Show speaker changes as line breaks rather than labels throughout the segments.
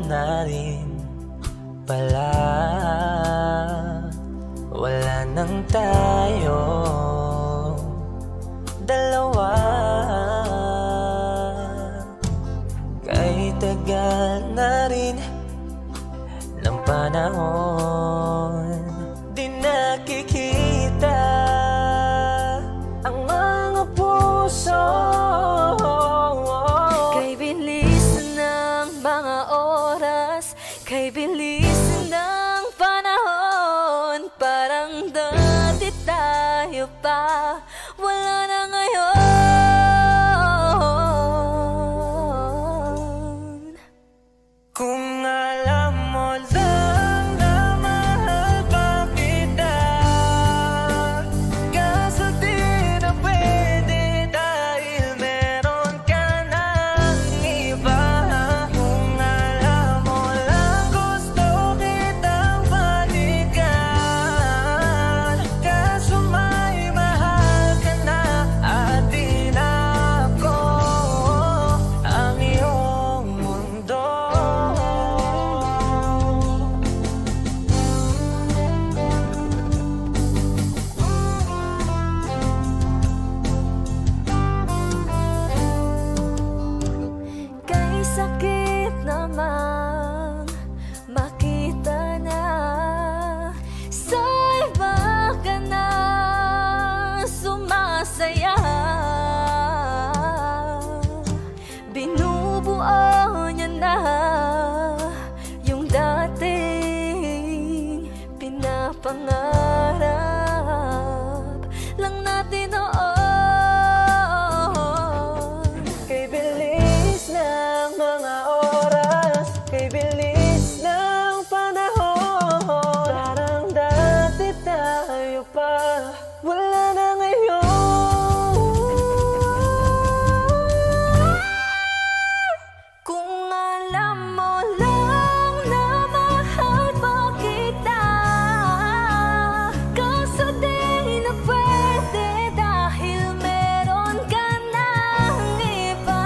na rin pala. Wala nang tayo dalawa. Kahit tagal na rin ng panahon, di nakikita ang mga puso.
Kay bilis ng mga oras, kay bilis ng panahon, parang dati tayo pa, wala na ngayon.
Kung alam mo lang na mahal pa kita, kaso di na pwede dahil meron ka ng iba. Kung alam mo lang gusto kitang balikan, kaso may mahal ka na at di na ako ang iyong mundo.
Kay sakit namang makita na sa iba ka na sumasaya. Binubuo niya na yung dating pinapangarap lang natin noon. Kay bilis ng mga oras, kay bilis ng panahon, parang dati tayo pa, wala na ngayon. Kung alam mo lang na mahal pa kita, kaso di na pwede dahil meron ka ng iba.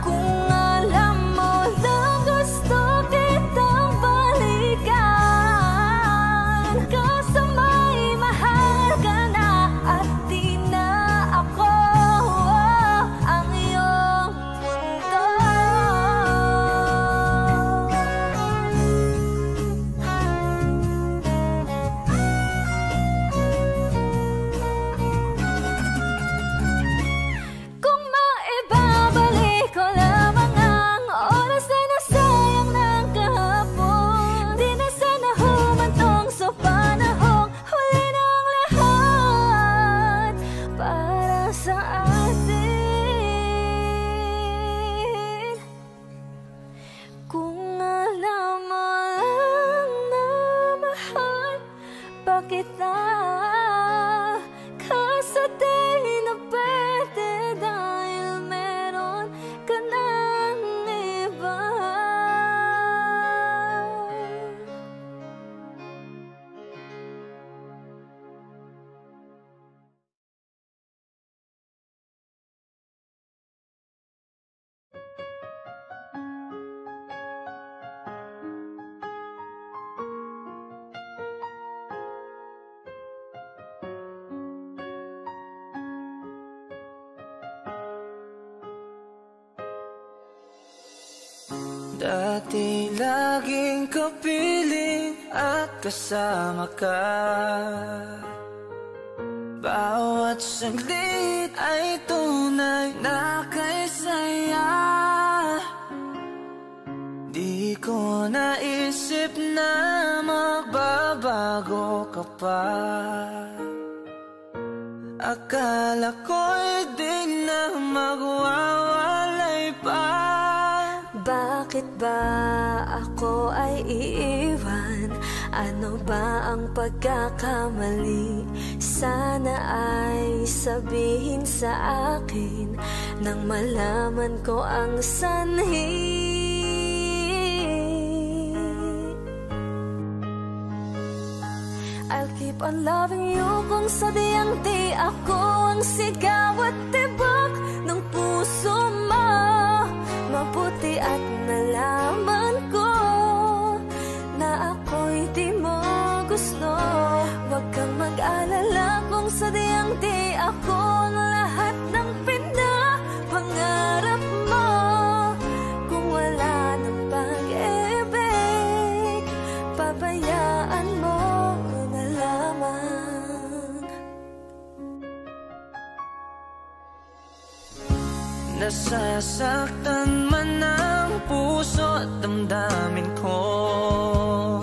Kung alam mo lang gusto kitang balikan, kaso may mahal ka na at di na ako ang iyong mundo. Kung maibabalik ko lamang ang oras na nasayang ng kahapon, di na sana humantong sa panahong huli ng lahat para sa atin. Kung alam mo lang na mahal pa kita, kaso di na pwede dahil meron ka ng iba.
Dati laging kapiling at kasama ka, bawat saglit ay tunay na kay saya. Di ko naisip na magbabago ka pa, akala ko'y di na magwawalay pa.
Bakit ba ako ay iiwan? Ano ba ang pagkakamali? Sana ay sabihin sa akin nang malaman ko ang sanhi. I'll keep on loving you kung sadyang di ako ang sigaw at tibok ng puso mo. Mabuti at nalaman ko sadyang di ako ang lahat ng pinapangarap mo. Kung wala ng pag-ibig, pabayaan mo na lamang.
Nasasaktan man ang puso at damdamin ko,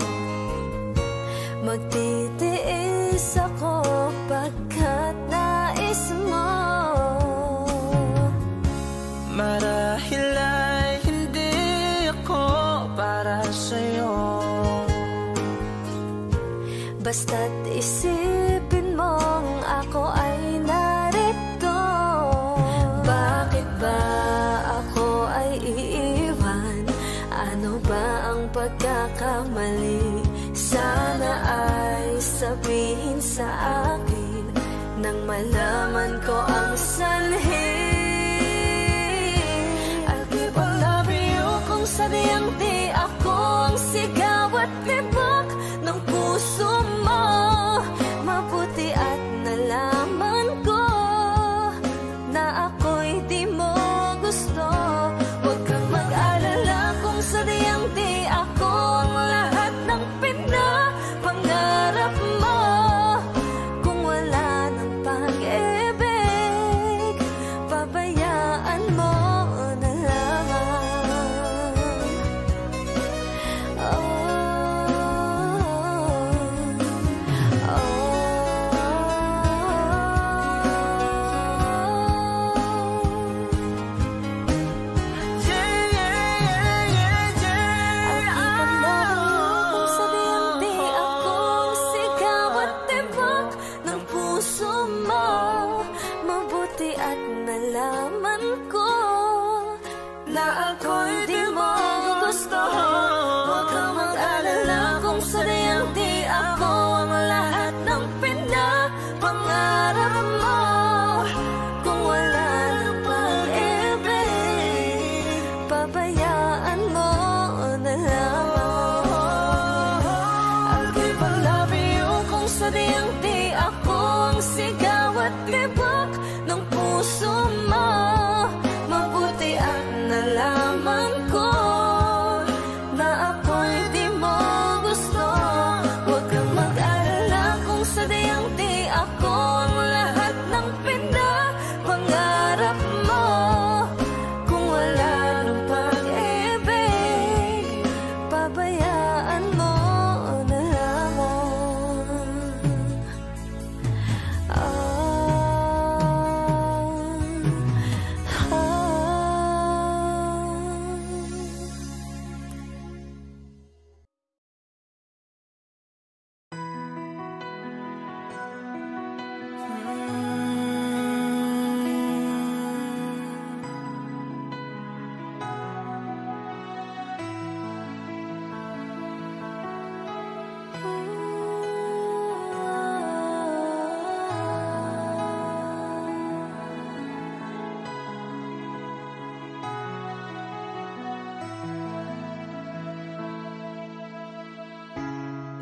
magtitiis ako pagkat nais mo.
Marahil ay hindi ako para sa'yo,
basta't isipin mong ako ay narito. Bakit ba ako ay iiwan? Ano ba ang pagkakamali? Sana ay sabihin sa akin nang malaman ko ang sanhi. I'll keep on loving you kung sadyang di ako ang sigaw at tibok ng puso mo. Mabuti at nalaman ko na ako'y di mo gusto. Huwag kang mag-alala kung sadyang di ako ang lahat ng pinapangarap mo. Kung wala ng pag-ibig, pabayaan mo na lamang. Mabuti at nalaman ko na ako'y di mo gusto. Huwag kang mag-alala kung sadyang di ako ang lahat ng pinapangarap mo. Kung wala ng pag-ibig, pabayaan mo na lamang. I'll keep on loving you kung sadyang di ako ang sigaw at tibok ng puso mo. Mabuti at nalaman ko na ako'y di mo gusto. Huwag kang mag-alala kung sadyang di ako ang lahat ng pinapangarap mo. Kung wala ng pag-ibig, pabayaan mo na lamang.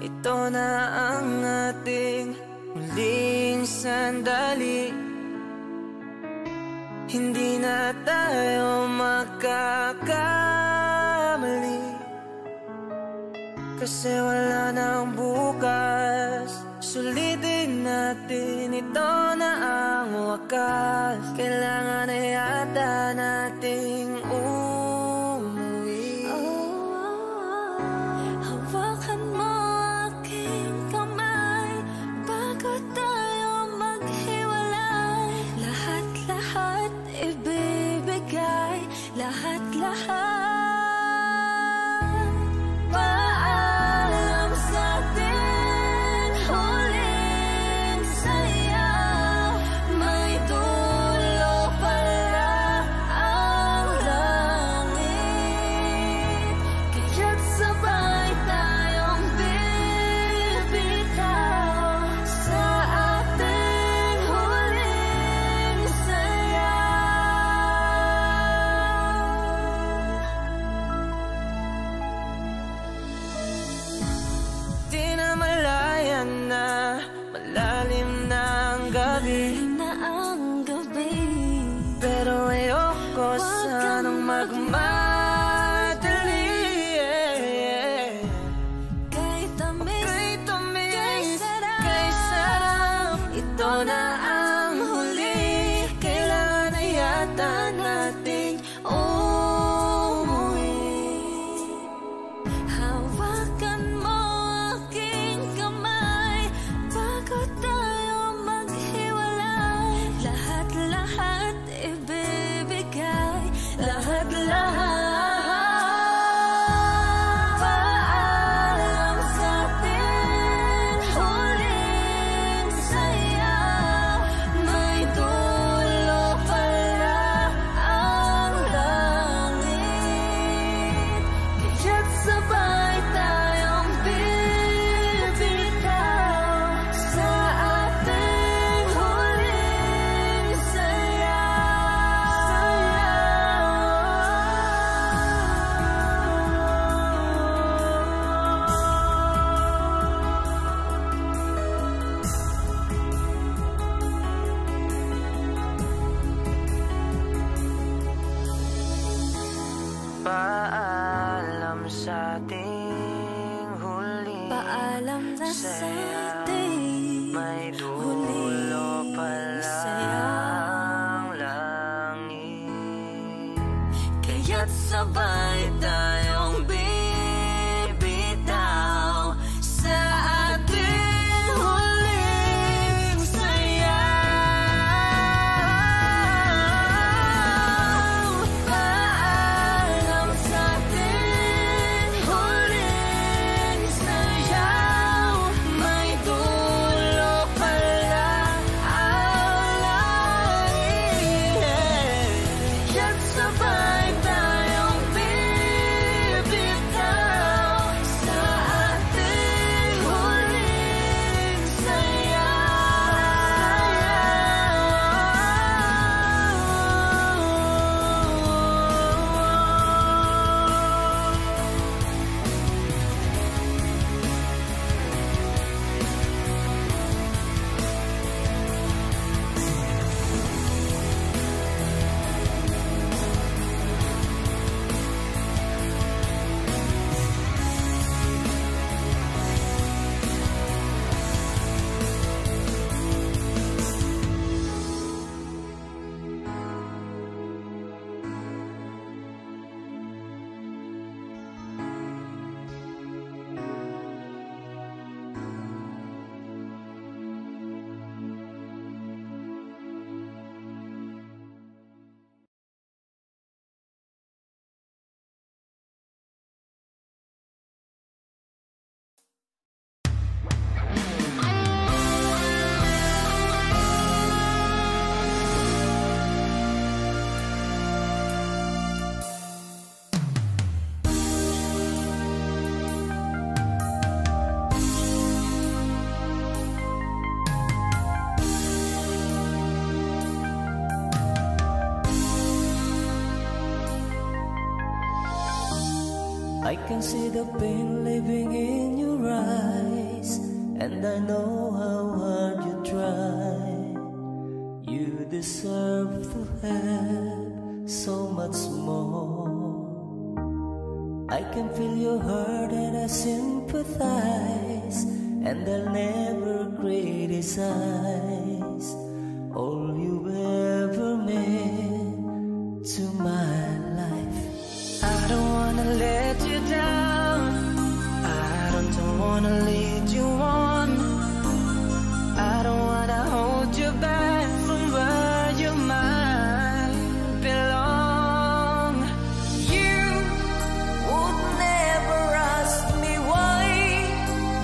ito na ang ating muling sandali. Hindi na tayo magkakamali, kasi wala nang bukas. Sulitin natin, ito na ang wakas. Kailangan na yata nating umuwi.
Hawakan mo aking kamay bago tayo maghiwalay. Lahat-lahat ibibigay, lahat-lahat. Paalam sa ating huling saya. May dulo pala ang lahat. para sa ating
may
huling
dulo pala
saya.
ang langit.
Kaya't sabay tayong bibitaw sa ating huling sayaw. Paalam sa ating huling sayaw. May dulo pala ang langit. Kaya't sabay tayong bibitaw sa ating huling
I can see the pain living in your eyes, and I know how hard you try. You deserve to have so much more. I can feel your hurt and I sympathize, and I'll never criticize all you ever meant to my life. I don't wanna let you down, I don't wanna lead you on, I don't wanna hold you back from where you might belong.
You would never ask me why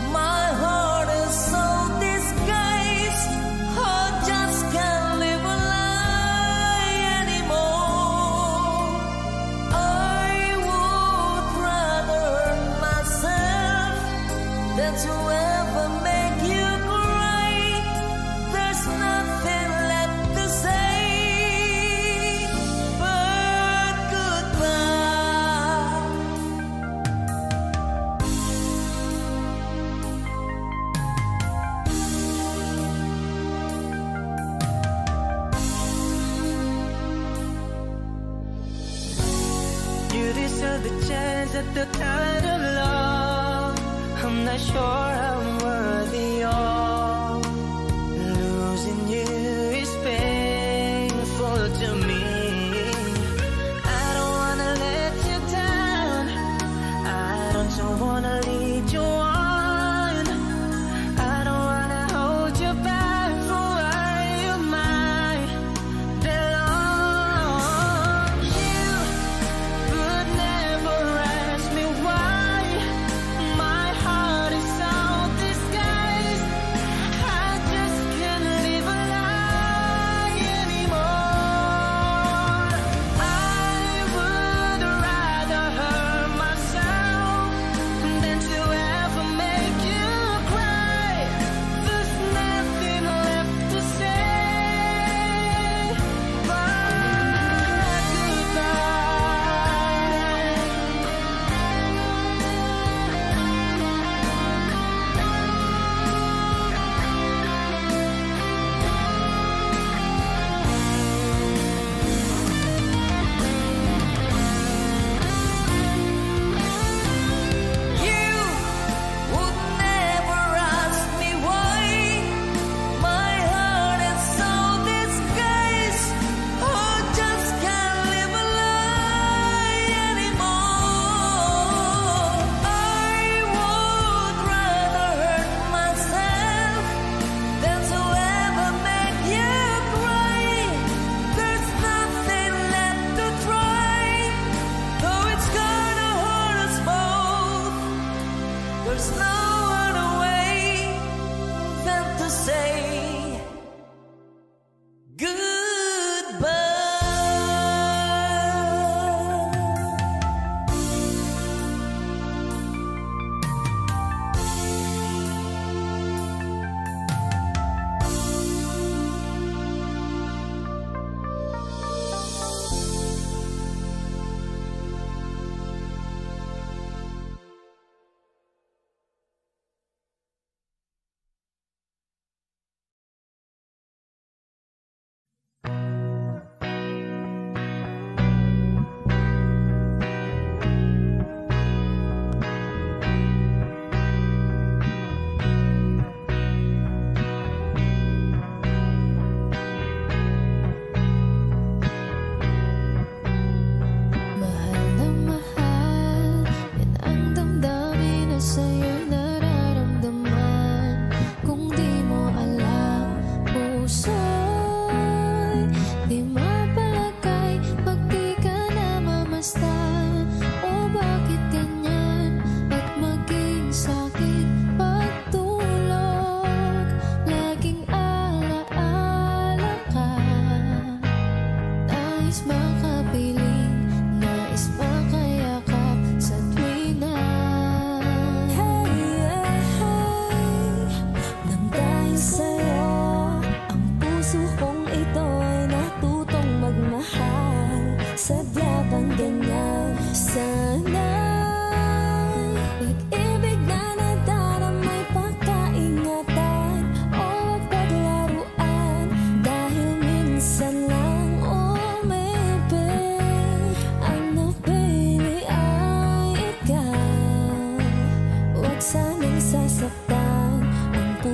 my heart is so disguised. I just can't live a lie anymore. I would rather hurt myself than to ever make you cry. There's nothing left to say but goodbye.
You deserve the chance at the kind of love I'm not sure I'm worthy of. Losing you is painful to me. I don't wanna let you down, I don't wanna lead you on, I don't wanna hold you back from where you might belong. You would never ask me why my heart is so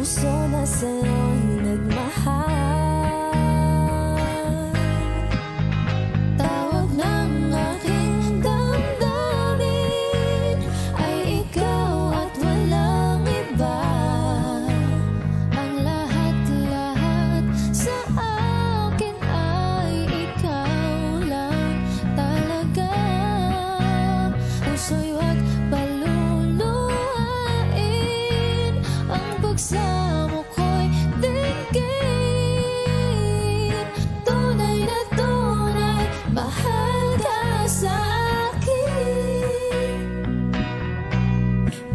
puso na sa'yo'y nagmahal. Tawag ng aking damdamin ay ikaw at walang iba. Ang lahat-lahat sa akin ay ikaw lang talaga. Puso'y huwag paluluhain, ang pagsamo ko'y dinggin. Tunay na tunay, mahal ka sa akin.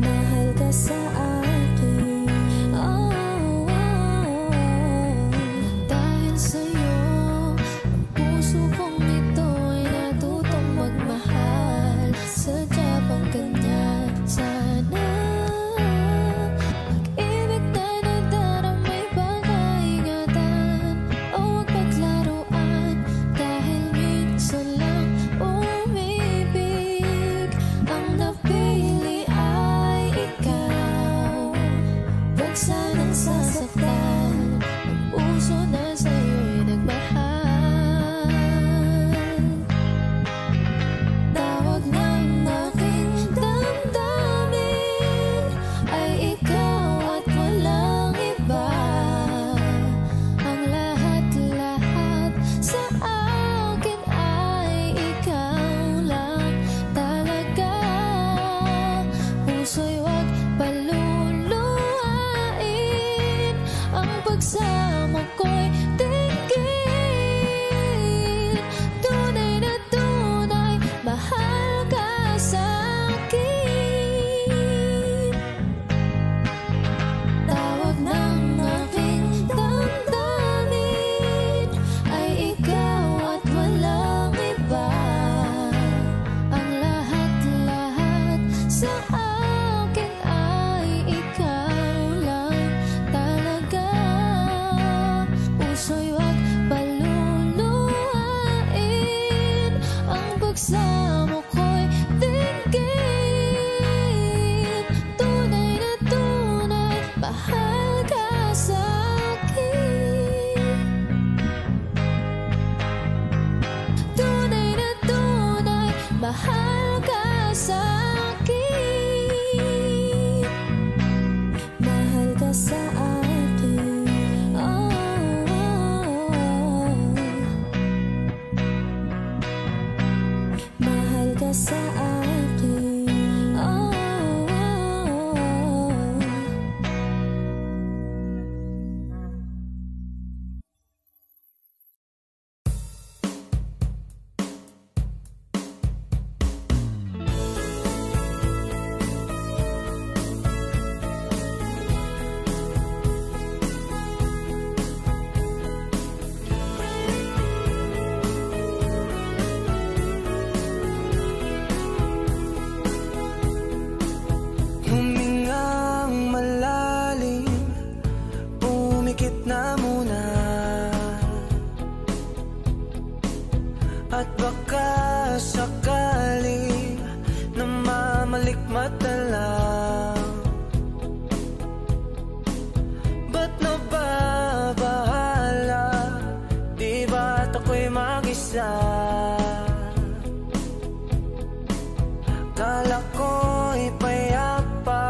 Mahal ka sa akin. Oh, oh, oh. Dahil sa'yo, ang puso kong ito ay natutong magmahal. Sadya bang ganyan sana? Pag-ibig na nadaramay pag-aingatan, o huwag paglaruan, dahil minsan lang umibig. Ang napili ay ikaw, huwag sanang sasaktan. Ang puso na sa'yo'y nagmahal. Tawag ng aking damdamin ay ikaw at walang iba. Ang lahat-lahat sa akin ay ikaw lang talaga. Puso'y huwag paluluhain, ang pagsamo ko'y dinggin. Tunay na tunay, mahal ka sa akin. Tawag ng aking damdamin ay ikaw at walang iba. Ang lahat-lahat sa akin ay ikaw lang talaga. Puso'y huwag paluluhain, ang pagsamo ko'y dinggin. Tunay na tunay, mahal ka sa akin. Tunay na tunay, mahal ka sa akin. Mahal ka sa akin. Oh, oh, oh. Mahal ka sa akin. Oh, oh, oh.
Humingang malalim, pumikit na muna, at baka sakali na mamalikmata lang. Ba't nababahala? Di ba't ako'y mag-isa? Kala ko'y payapa,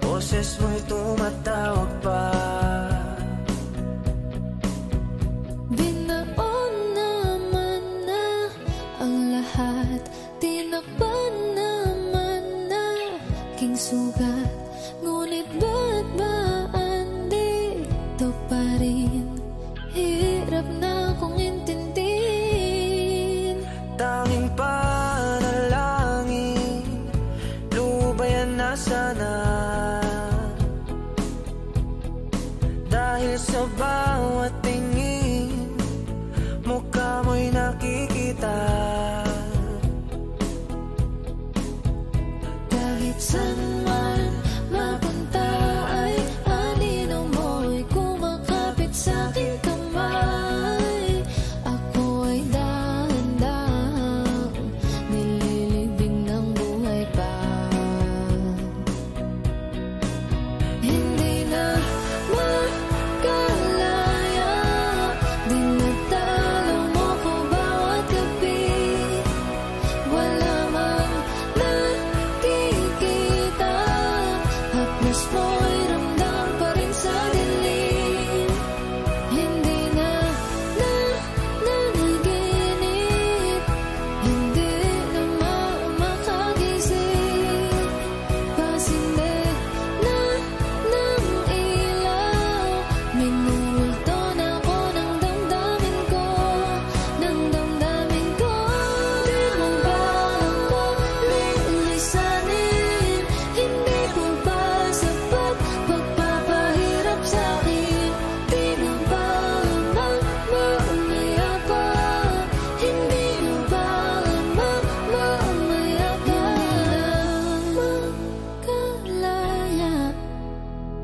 boses mo'y tumatawag pa.
Binaon naman na ang lahat, tinakpan naman na king sugat. Ngunit ba't ba andito pa rin? Hirap na kong intindihin.
Tanging panalangin, lubayan na sana.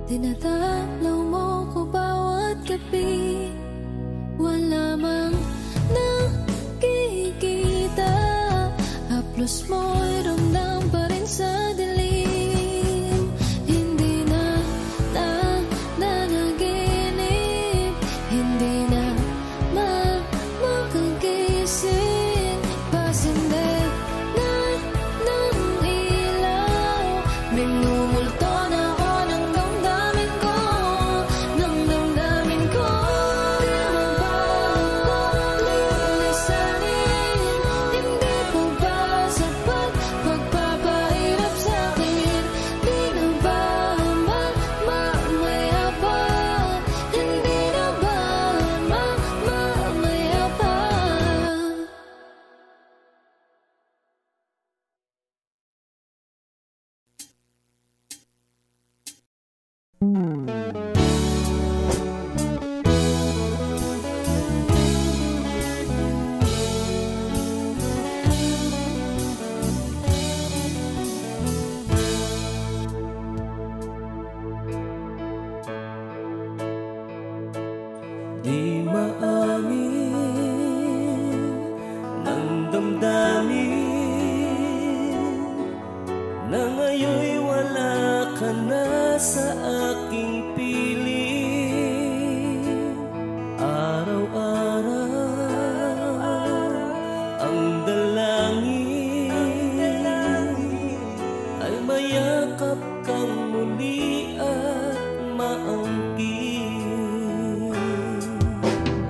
Dinadalaw mo ko bawat gabi. Wala mang nakikita. Haplos mo'y ramdam pa rin sa dilim. Hindi na nanaginip. Hindi na makagising. Pasindet na ng ilaw. Minumulto na ako ng damdamin ko. Ng damdamin ko. Di mabago lilisanin. Hindi ko ba sapat pagpapahirap sa'kin? Di na ba mamaya pa? Hindi na ba mamaya pa?
Di maamin ng damdamin na ngayon'y wala ka na sa aking piling. Araw-araw ang dalangin ay mayakap kang muli at maangkin.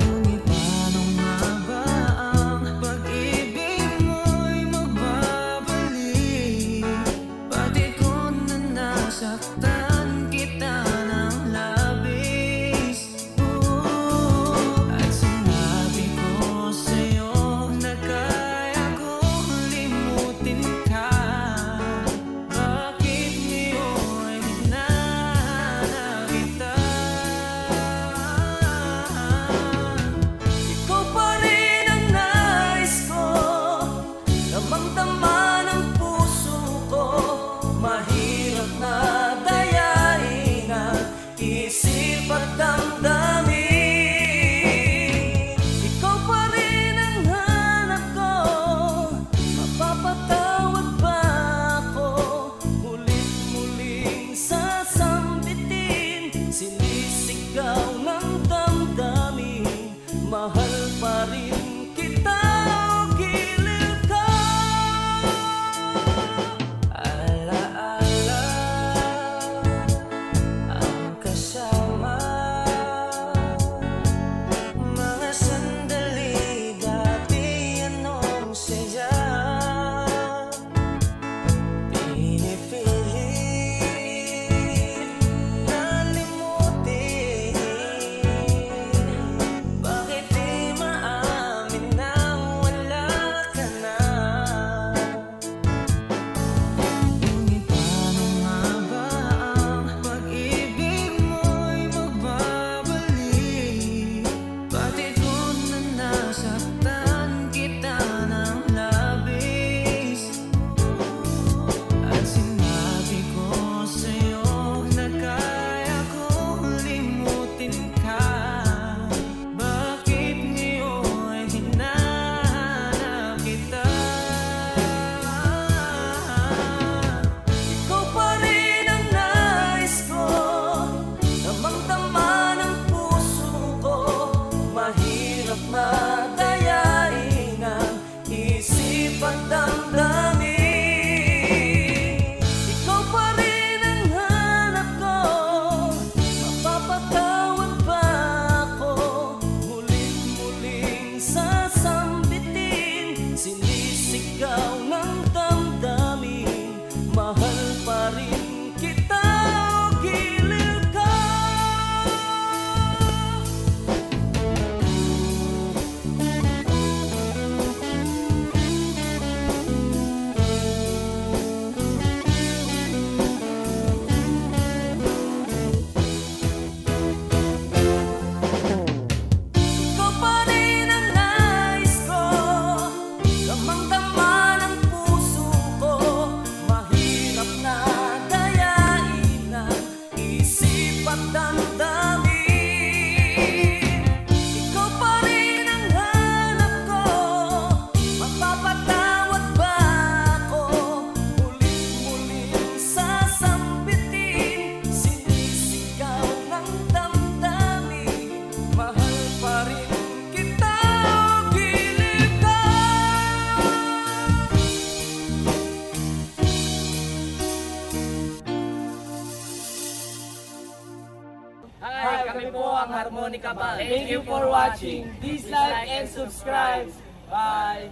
Ngunit paano nga ba ang pag-ibig mo'y magbabalik? Pati ko na nasaktan kita ng labis. At sinabi ko sa'yo na kaya kong limutin ka. Bakit ngayon na
Hi, kami po ang Harmonica Band. Thank you for watching. Please like and subscribe. Bye!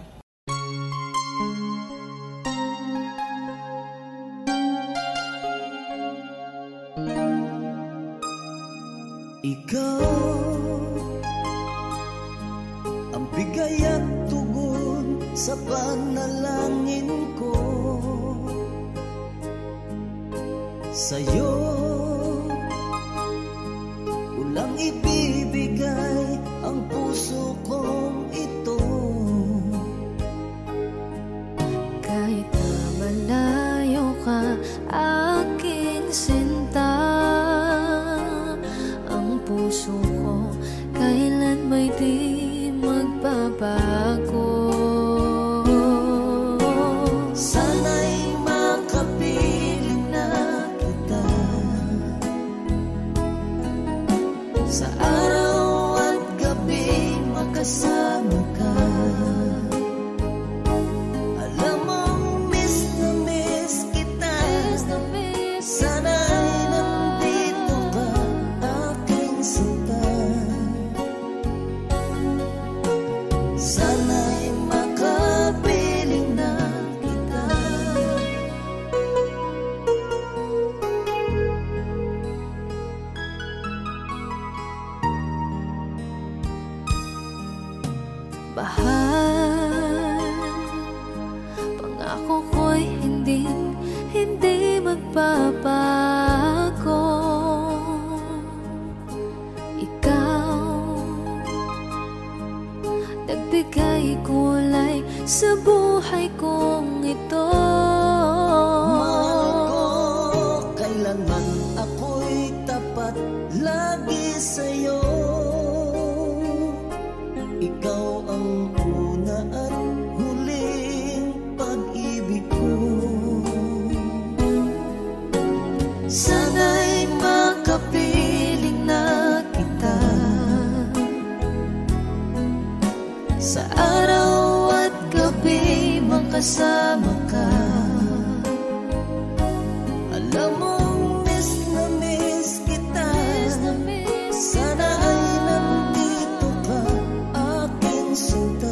Ikaw ang bigay at tugon sa panalangin ko. Sa'yo ulang ibibigay ang puso kong ito.
Kahit na malayo ka, aking sinta, ang puso ko kailan may di magbabago.
Sana'y makapiling na kita sa araw at gabi, makasama ka. Alam mong miss na miss kita. Sana'y nandito ka, aking sinta. Sana'y makapiling na kita.
Bahal, pangako ko'y hindi magbabago. Ikaw, nagbigay kulay sa buhay kong ito.
Mahal ko, kailanman ako'y tapat lagi sa'yo. Ikaw ang una at huling pag-ibig ko. Sana'y makapiling na kita sa araw at gabi, makasama ka. Alam mong miss na miss kita. Sana ay nandito ka, aking sinta.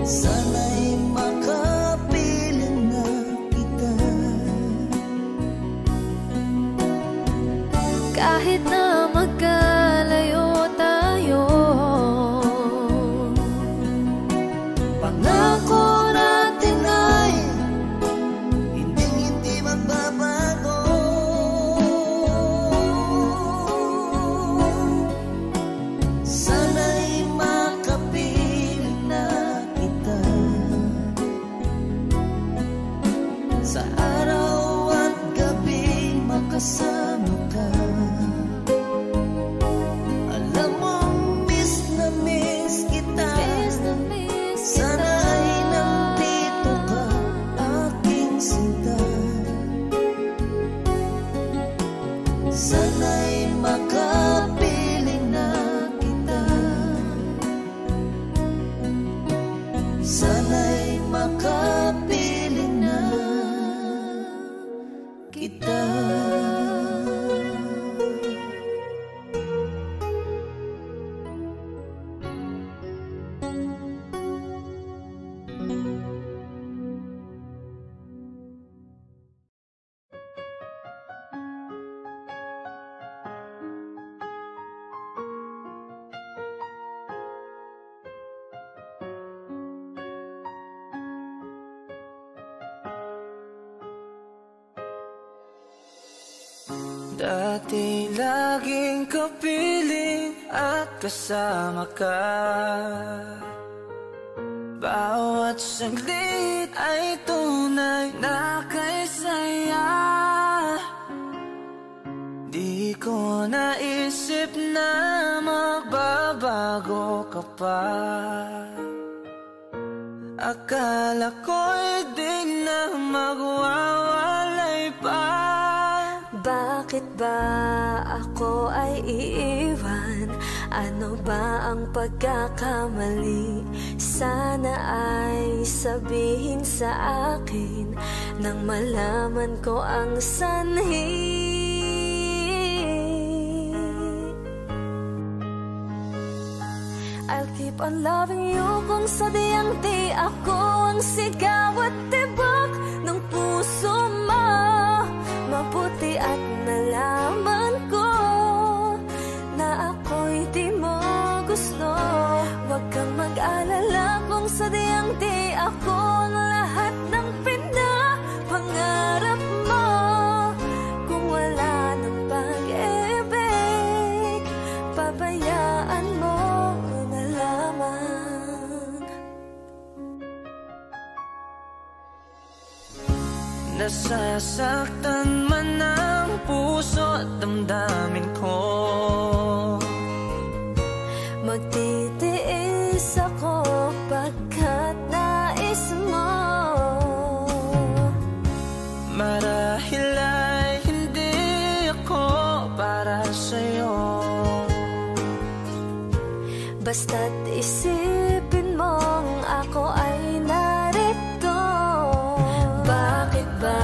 Sana'y makapiling na kita.
Kahit na magkalayo tayo,
Pangako natin ay hindi magbabago. Sana'y makapiling na kita sa araw at gabi, makasama ka. Alam mong miss na miss kita. Sana ay nandito ka, aking sinta. Sana'y makapiling na kita. Sana'y makapiling na kita.
Dati laging kapiling at kasama ka. Bawat saglit ay tunay na kay saya. ko naisip na magbabago ka pa. Akala ko'y di na magwawalay pa.
Bakit ba ako ay iiwan? Ano ba ang pagkakamali? Sana ay sabihin sa akin nang malaman ko ang sanhi. I'll keep on loving you kung sadyang di ako ang sigaw at tibok ng puso mo. Mabuti at nalaman ko na ako'y di mo gusto. Huwag kang mag-alala kung sadyang di ako ang lahat ng pinapangarap mo. Kung wala ng pag-ibig, pabayaan mo na lamang.
Nasasaktan man ang puso at damdamin ko.
Magtitiis ako pagkat nais mo.
Marahil ay hindi ako para sa'yo.
Basta't isipin mong ako ay narito. Bakit ba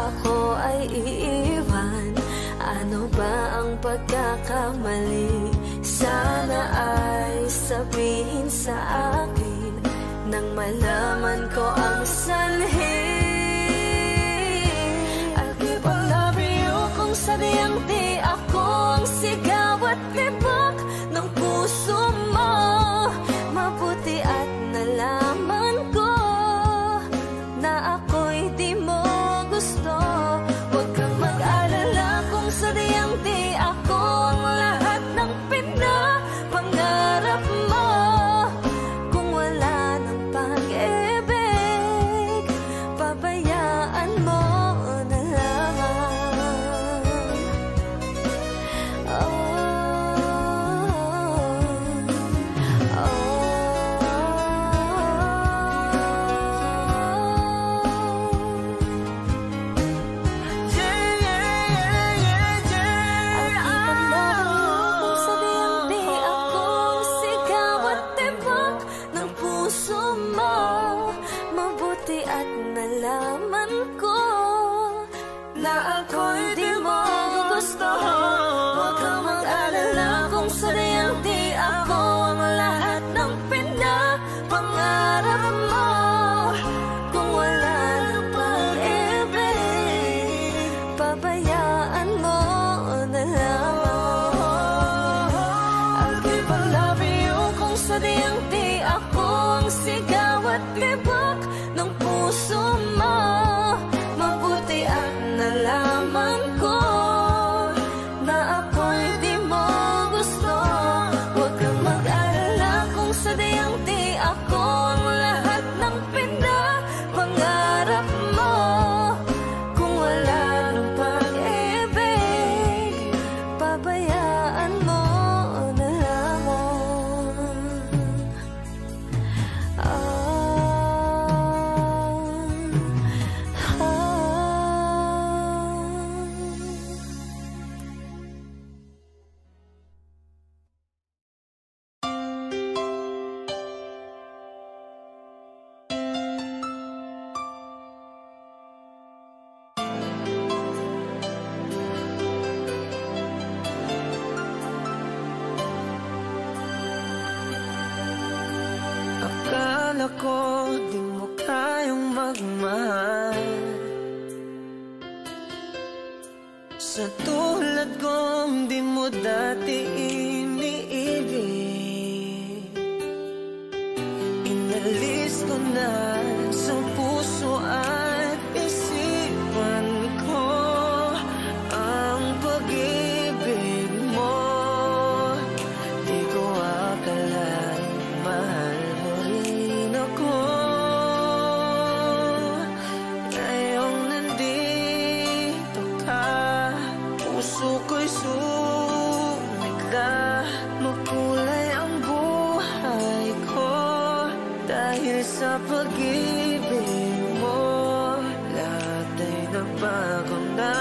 ako ay iiwan? Ano ba ang pagkakamali? Sana ay sabihin sa akin nang malaman ko ang sanhi. I'll keep on loving you kung sadyang di ako ang sigaw at tibok ng puso mo. Mabuti at nalaman ko na ako'y di mo gusto. Huwag kang mag-alala kung sadyang di ako ang lahat ng pinapangarap mo. Kung wala ng pag-ibig, pabayaan mo na lamang. Mabuti at nalaman ko na ako'y di mo gusto. Huwag kang mag-alala kung sadyang di ako ang lahat ng pinapangarap mo. Kung wala ng pag-ibig, pabayaan mo na lamang. I'll keep on loving you kung sadyang di ako ang sigaw at tibok ng puso mo. Mabuti at nalaman ko na ako'y di mo gusto. Huwag kang mag-alala kung sadyang di ako ang lahat ng pinapangarap mo. Kung wala ng pag-ibig, pabayaan mo na lamang.
Akala ko di mo kayang magmahal. Sa tulad kong di mo dati iniibig. Inalis ko na sa puso at isipan ko ang pag-ibig mo. Di ko akalain mahal mo rin ako. Ngayong nandito ka, puso ko'y sa pag-ibig mo, lahat ay nagbago na.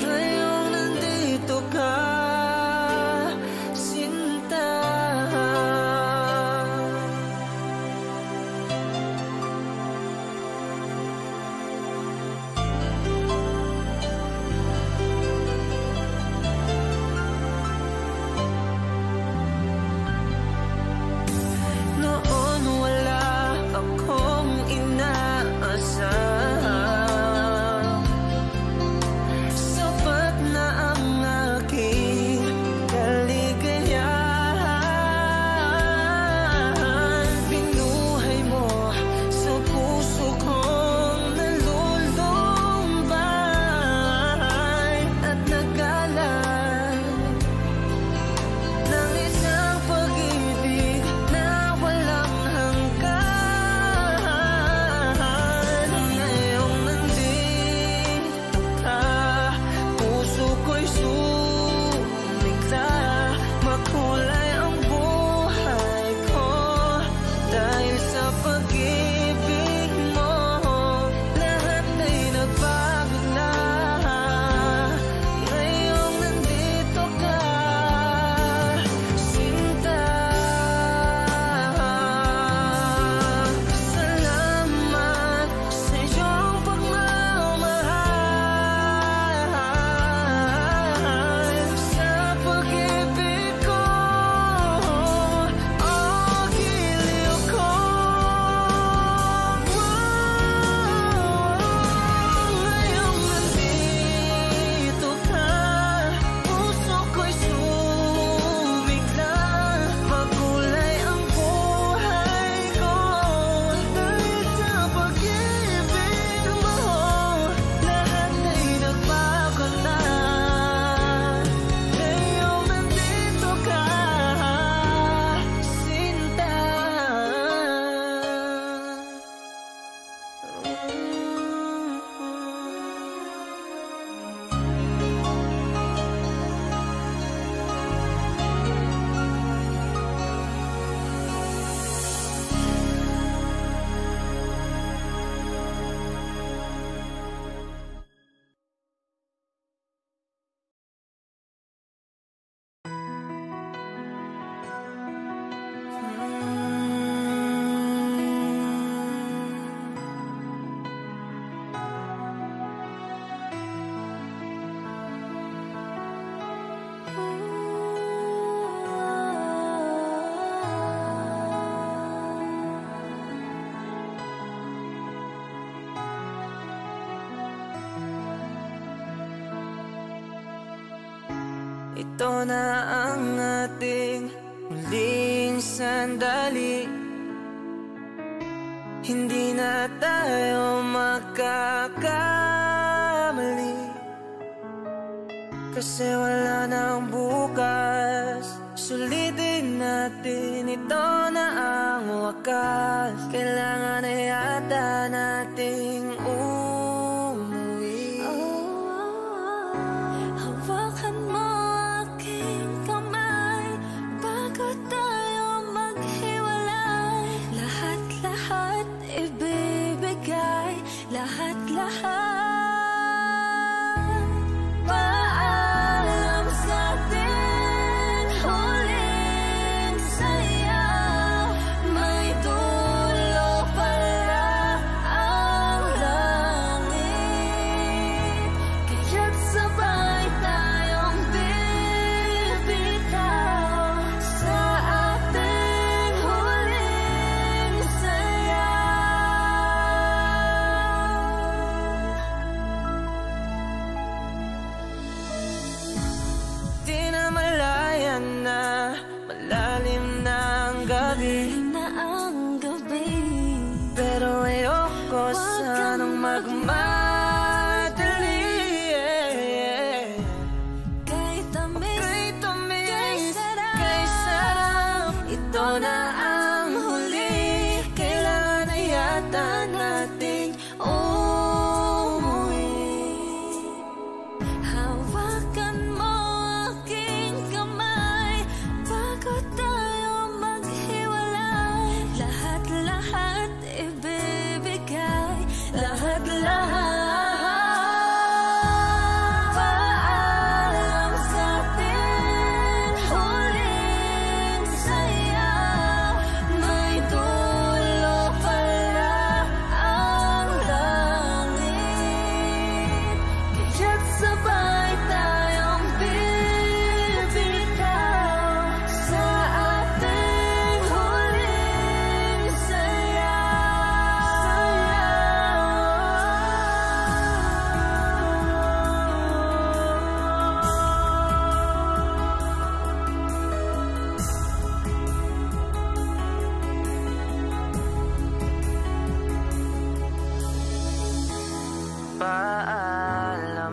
Ngayong nandito ka, sinta. Noon wala akong inaasahan, sapat na ang aking kaligayahan. Binuhay mo sa puso kong nalulumbay at nagalan ng isang pag-ibig na walang hanggan. Ngayong nandito ka, puso ko'y sumigla. Makulay ang buhay ko dahil sa pag-ibig mo. Lahat ay nagbago na. Ngayong nandito ka, sinta. Salamat sa iyong pagmamahal, sa pag-ibig ko, o giliw ko. Ngayong nandito ka, puso ko'y sumigla. Makulay ang buhay ko dahil sa pag-ibig mo. Lahat ay nagbago na. Ngayong nandito ka, sinta. Ito na ang ating muling sandali. Hindi na tayo makakamali, kasi wala nang bukas. Sulitin natin, ito na ang wakas. Kailangan na yata nating umuwi.
Hawakan mo aking kamay bago tayo maghiwalay. Lahat-lahat ibibigay, lahat-lahat. Paalam sa ating huling saya. May dulo pala ang lahat.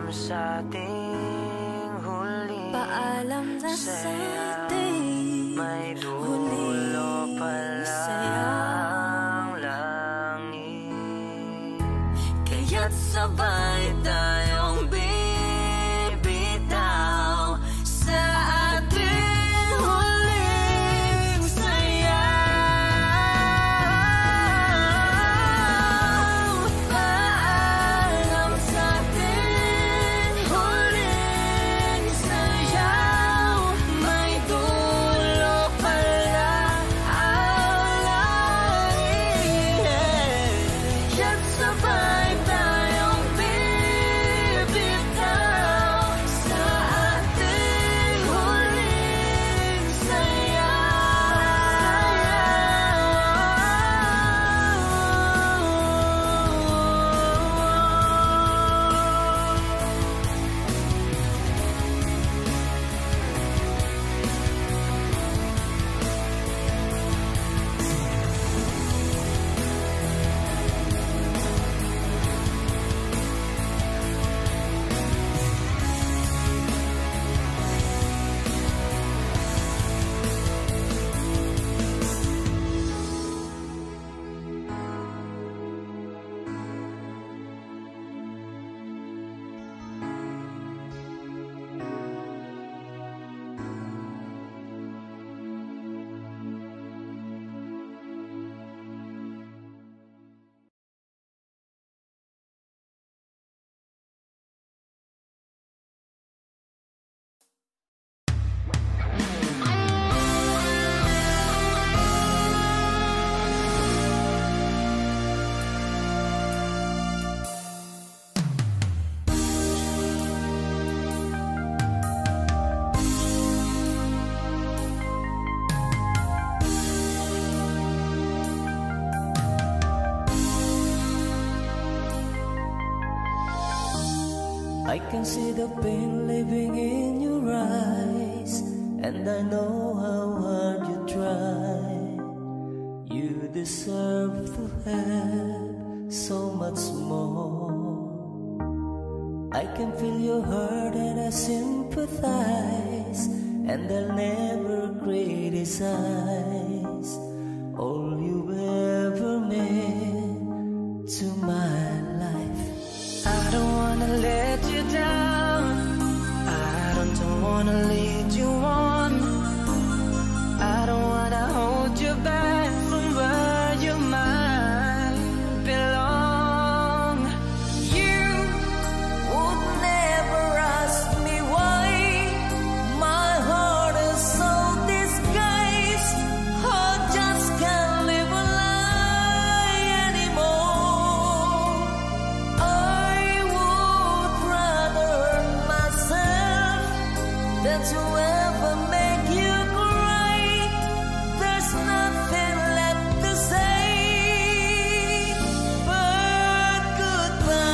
sa ating huling
paalam na sa ating
may dulo pala ang langit.
Kaya't sabay tayong bibitaw sa ating huling sayaw. Paalam sa ating huling sayaw, may dulo pala ang langit. Kaya't sabay tayong bibitaw sa ating huling
I can see the pain living in your eyes, and I know how hard you try. You deserve to have so much more. I can feel your hurt and I sympathize, and I'll never criticize all you ever meant to my life.
I don't wanna let you down, I don't wanna lead you on, I don't wanna hold you back from where you might belong.
You would never ask me why my heart is so disguised. I just can't live a lie anymore. I would rather hurt myself than to ever make you cry. There's nothing left to say but goodbye.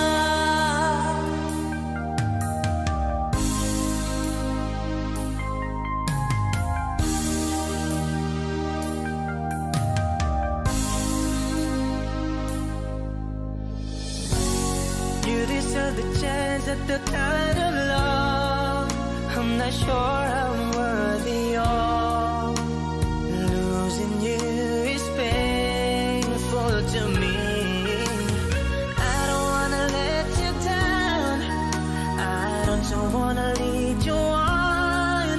You deserve the chance at the kind of love I'm not sure I'm worthy of. Losing you is painful to me. I don't wanna let you down, I don't wanna lead you on,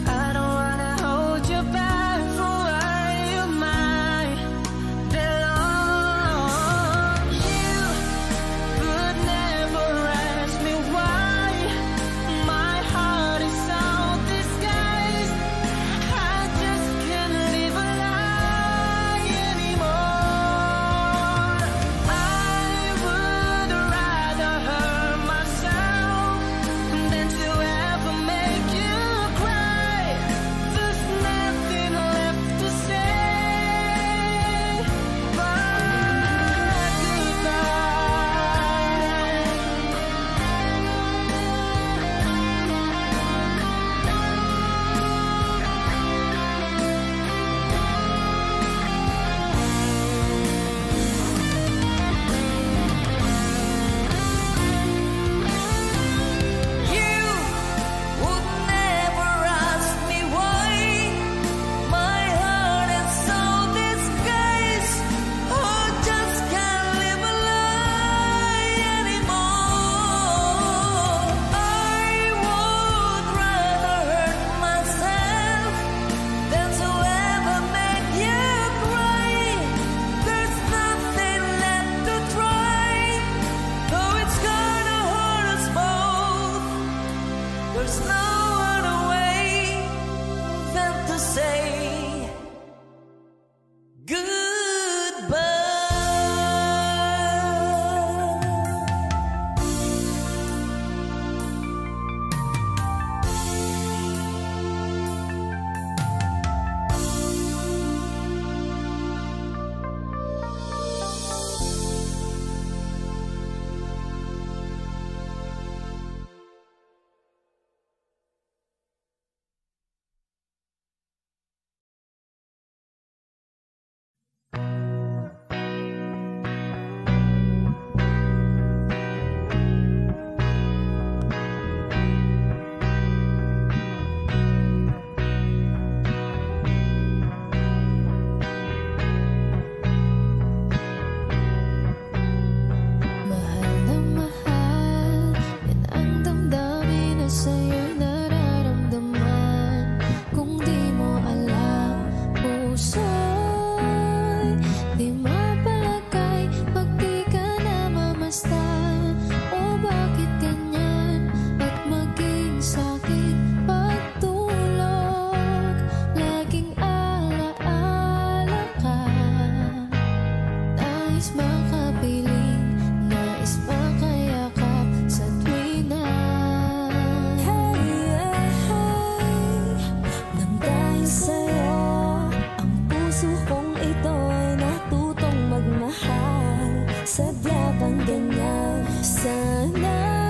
I don't wanna hold you back from where you might belong. You could never ask me why my heart is so disguised. I just can't live a lie anymore. I would rather hurt myself than to ever
There's no other way than to say goodbye.
Sadya pang ganyan, sana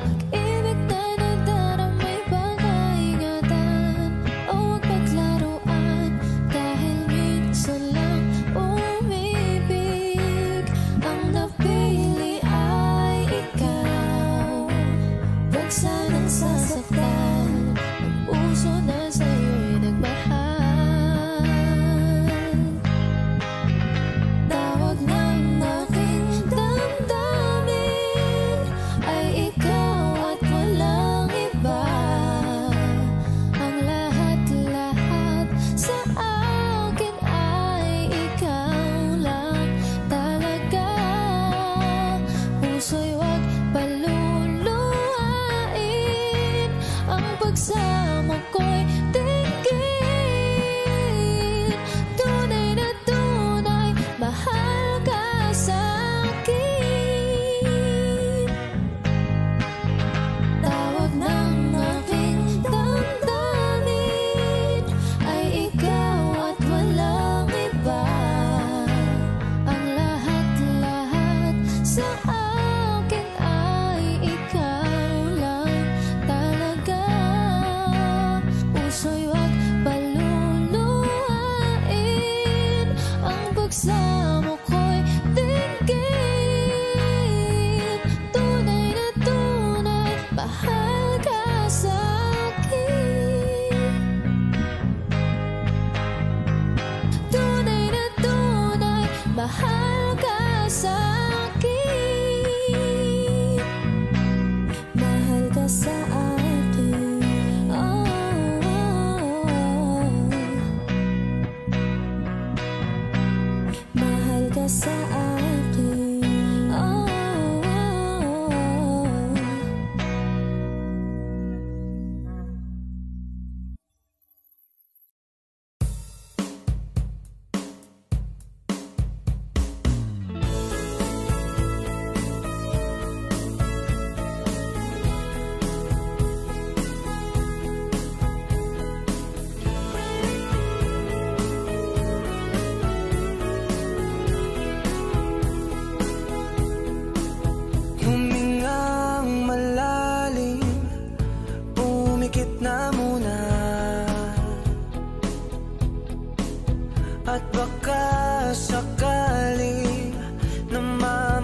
pag-ibig na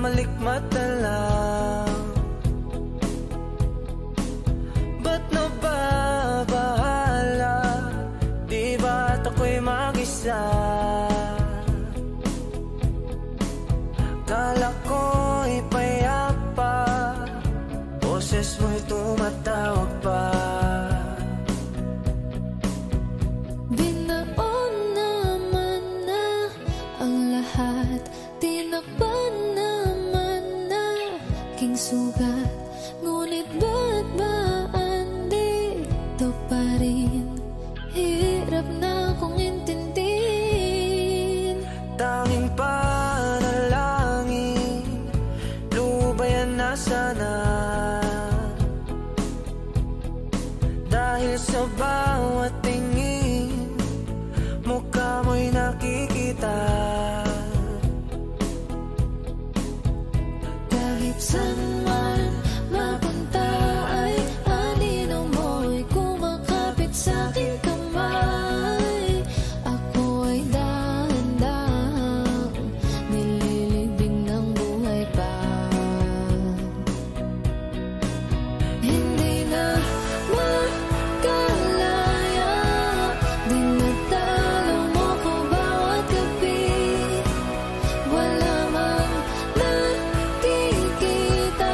malikmat na lang. Ba't nababahala? Di ba't ako'y mag-isa? Kala ko'y payapa, boses mo'y tumatawag pa.
Binaon naman na ang lahat, tinakpan naman na king sugat. Ngunit ba't ba andito pa rin? Hirap na kong intindihin.
Tanging panalangin, lubayan na sana. Dahil sa bawat tingin, mukha mo'y nakikita.
Kahit saan man mapunta ay anino mo'y kumakapit sa'king kamay. Ako ay dahan-dahang nililibing ng buhay pa. Hindi na makalaya, dinadalaw mo ko bawat gabi. Wala mang nakikita,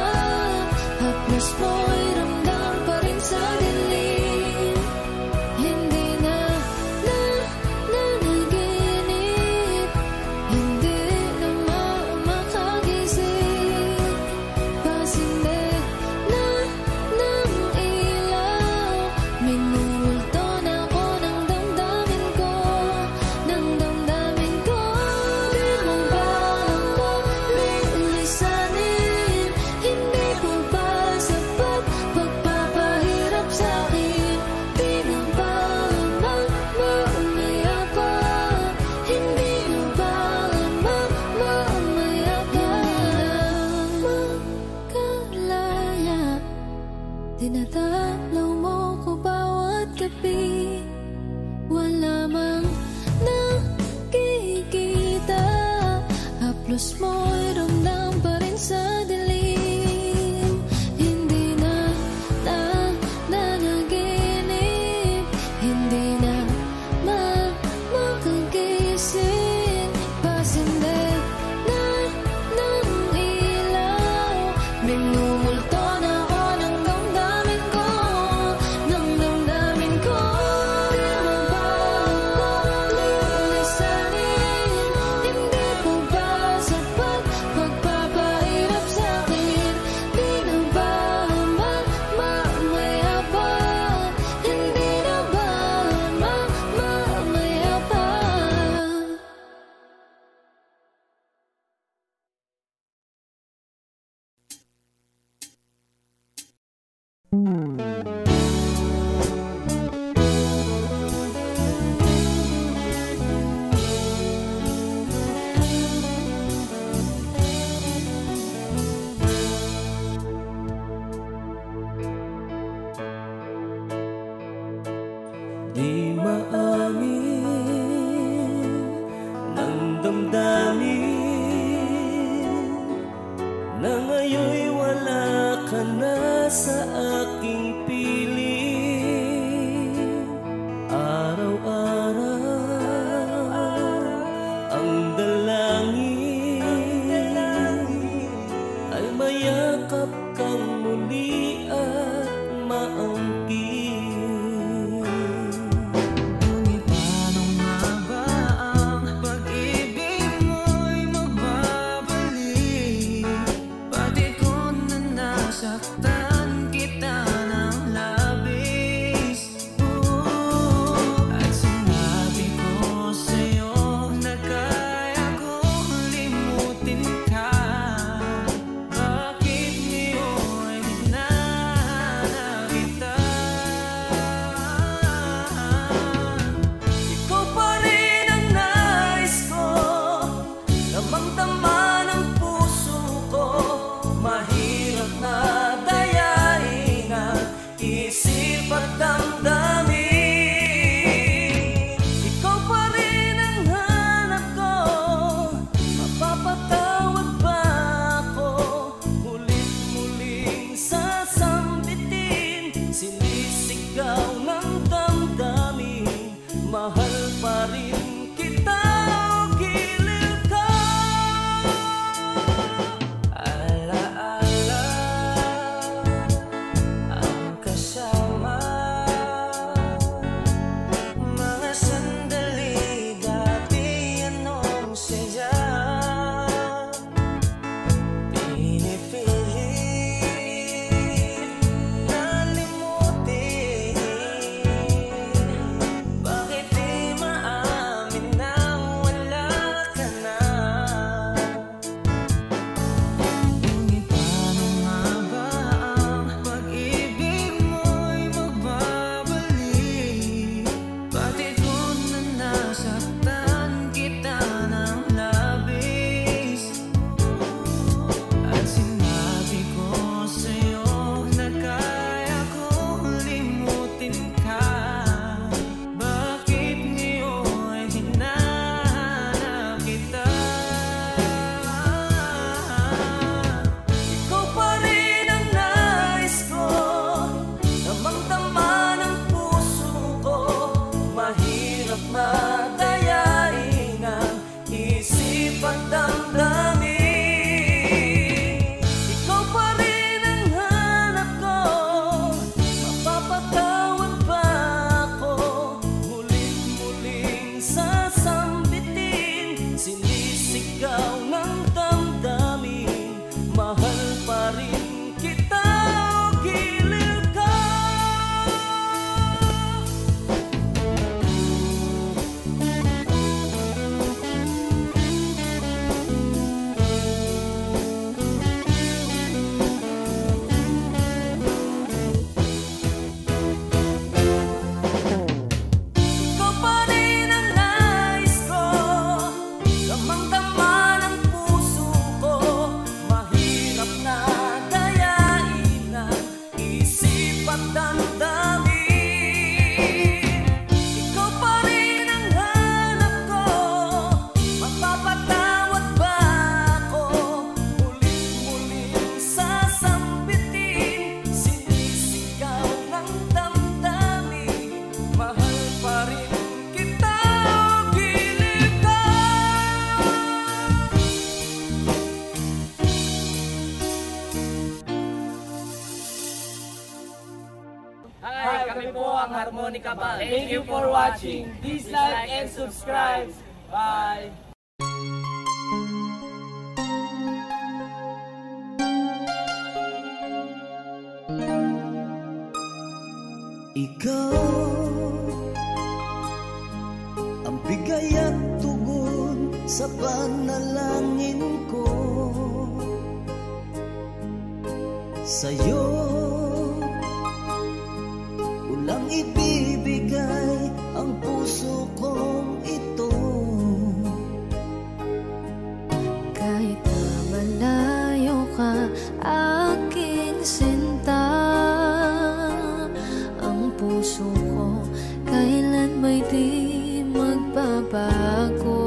haplos mo'y ramdam pa rin sa dilim. Hindi na nanaginip, hindi na makagising. Pasinde na ng ilaw, minumulto na ako ng damdamin ko, ng damdamin ko. Di mo ba ako lilisanin? Hindi ko ba sapat pagpapahirap sa'kin? Di mo ba mamaya pa? Hindi mo ba mamaya pa? Makalaya, dinadalaw mo ko bawat gabi. Wala mang nakikita, haplos mo'y ramdam pa rin sa dilim. Hindi na nanaginip, hindi na makagising. Pasinde na ng ilaw, minumulto na ako ng damdamin ko, ng damdamin ko. Di mo ba ako lilisanin? Hindi ko ba sapat pagpapahirap sa'kin? Di na ba mamaya pa? Hindi na ba mamaya pa?
Di maamin ng damdamin na ngayon'y wala ka na sa aking piling. Araw-araw ang dalangin ay mayakap kang muli at maangkin.
Ngunit paano nga ba ang pag-ibig mo'y magbabalik? Pati ko na nasaktan kita ng labis. At sinabi ko sa'yo na kaya kong limutin ka. Bakit ngayon
Kami po ang Harmonica Band. Thank you for watching. Please like and subscribe. Bye!
Ikaw ang bigay at tugon sa panalangin ko. Sa'yo ulang ibibigay ang puso kong ito.
Kahit na malayo ka, aking sinta, ang puso ko kailan may di magbabago.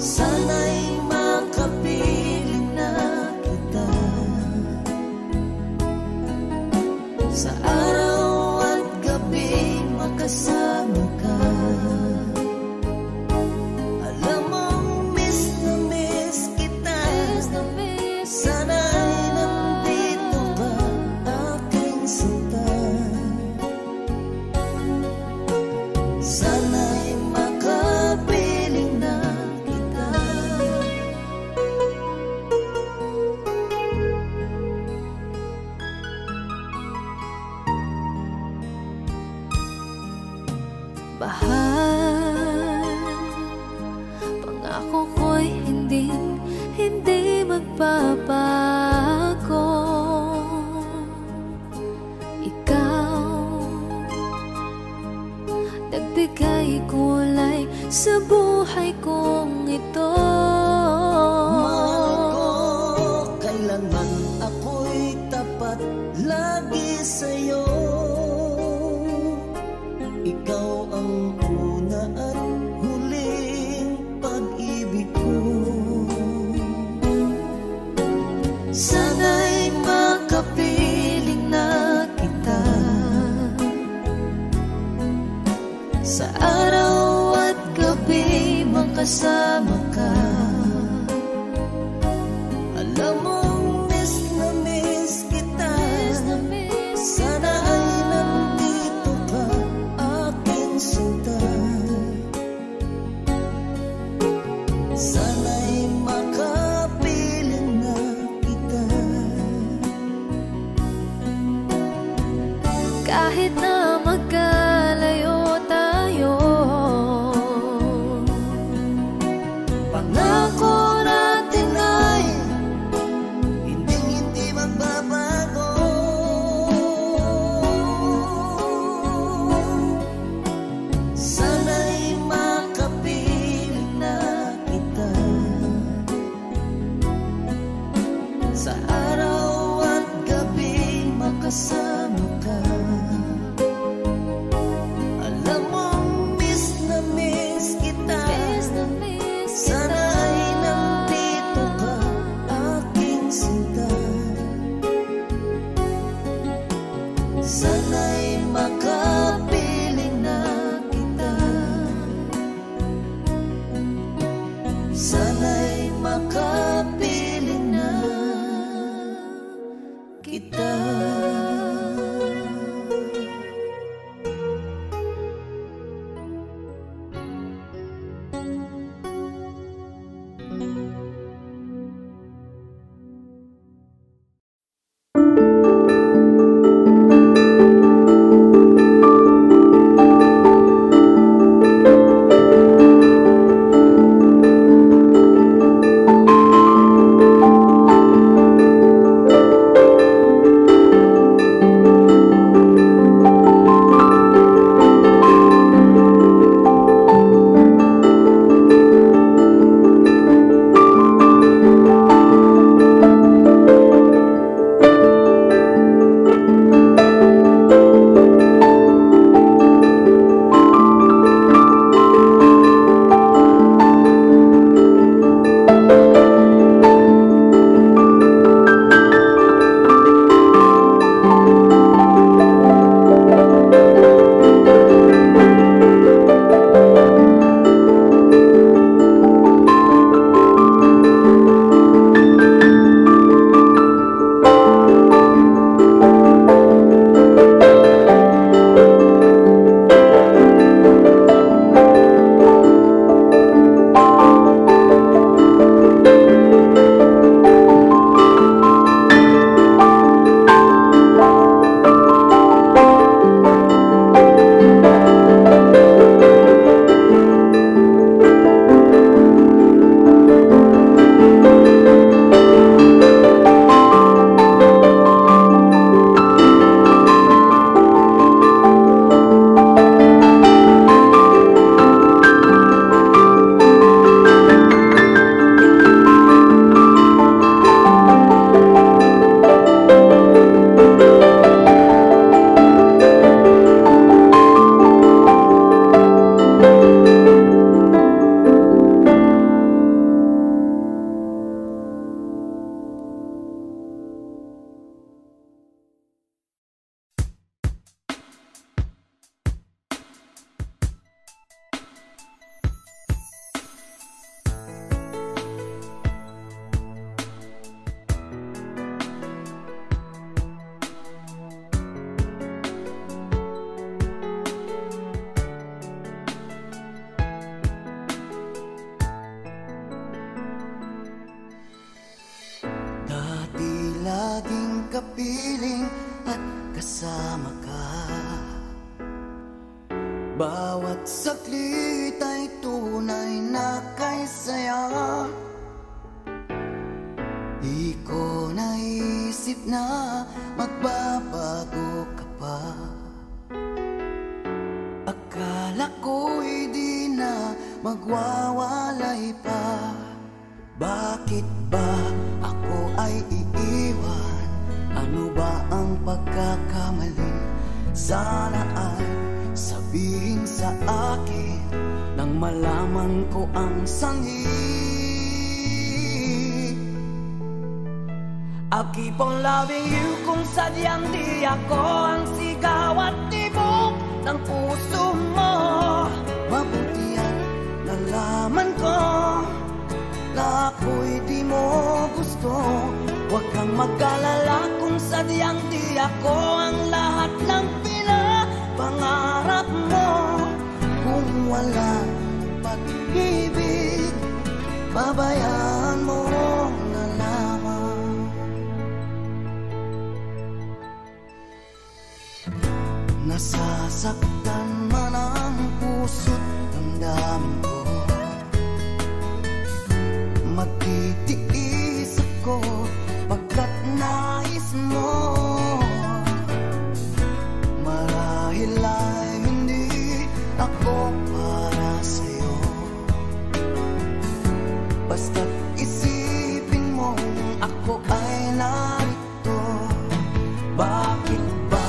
Sana'y makapiling na kita sa araw at gabi, makasama ka. Alam mong miss na miss kita. Sana'y nandito ka, aking sinta. Sana'y makapiling na kita.
Bahal, pangako ko'y hindi magbabago. Ikaw, nagbigay kulay sa buhay kong ito.
Mahal ko, kailanman ako'y tapat lagi sa'yo. Ikaw ang una at huling pag-ibig ko. Sana'y makapiling na kita sa araw at gabi, makasama ka. Alam mong miss na miss kita. Sana ay nandito ka, aking sinta. Sana'y makapiling na kita.
Kahit na magkalayo tayo,
Pangako natin ay hindi magbabago. Sana'y makapiling na kita sa araw at gabi, makasama ka. Alam mong miss na miss kita. Sana ay nandito ka, aking sinta. Sana'y makapiling na kita. Sana'y makapiling na kita.
kapiling at kasama ka. Bawat saglit ay tunay na kay saya. Di ko naisip na magbabago ka pa. Akala ko'y di na magwawalay pa. Bakit ba ako ay iiwan? Ano ba ang pagkakamali? Sana ay sabihin sa akin nang malaman ko ang sanhi. I'll keep on loving you kung sadyang di ako ang sigaw at tibok ng puso mo. Mabuti at nalaman ko na ako'y di mo gusto. Huwag kang mag-alala kung sadyang di ako ang lahat ng pinapangarap mo. Kung wala pag-ibig, babayaan mo na lamang. Nasasaktan man ang puso't damdamin ko. Magtitiis ako pagkat nais mo. Marahil ay hindi ako para sa'yo. Basta't isipin mo ako ay narito. Bakit ba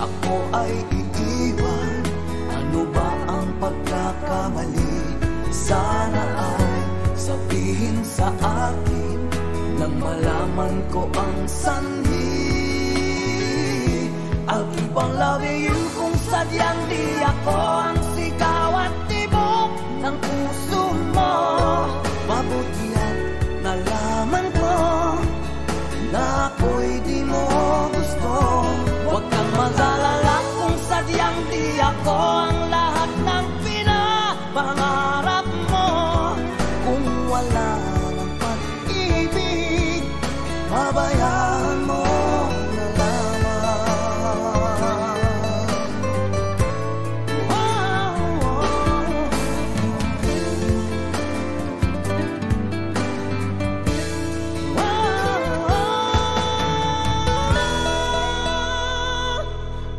ako ay iiwan? Ano ba ang pagkakamali? Sana ay sabihin sa akin nang malaman ko ang sanhi. I'll keep on loving you kung sadyang di ako ang sigaw at tibok ng puso mo. Mabuti at nalaman ko na ako'y di mo gusto. Huwag kang mag-alala kung sadyang di ako ang lahat ng pinapangarap mo. Kung wala ng pag-ibig, babayaan mo na lamang.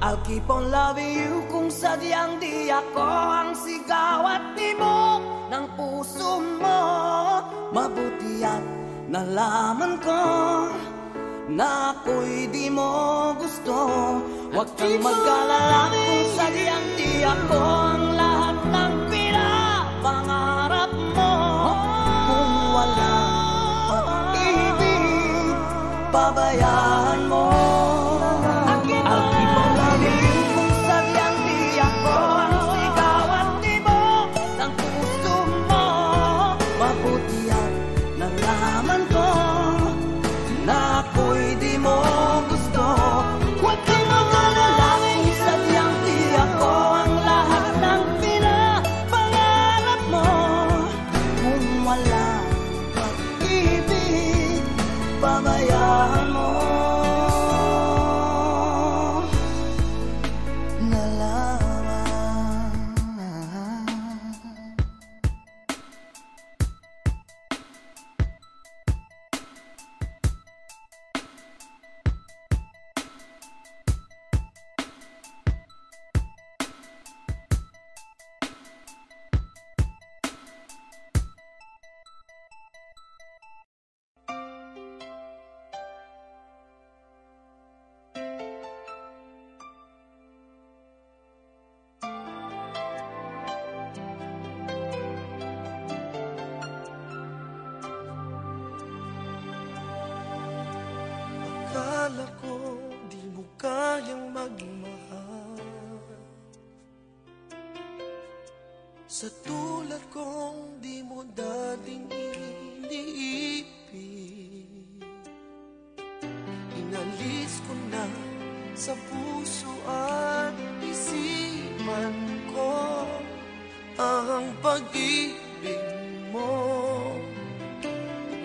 I'll keep on loving you kung sadyang di ako ang sigaw at tibok ng puso mo. Mabuti at nalaman ko na ako'y di mo gusto. Huwag kang mag-alala kung sadyang di ako ang lahat ng pinapangarap mo. Kung wala pag-ibig, babayaan mo. I'll keep on loving you kung sadyang di ako ang sigaw at tibok ng puso mo. Mabuti at nalaman ko na ako'y di mo gusto. Huwag kang mag-alala kung sadyang di ako ang lahat ng pinapangarap mo. Kung wala pag-ibig, babayaan mo na lamang.
Akala ko di mo kayang magmahal. Sa tulad kong di mo dating iniibig. Inalis ko na sa puso at isipan ko ang pag-ibig mo.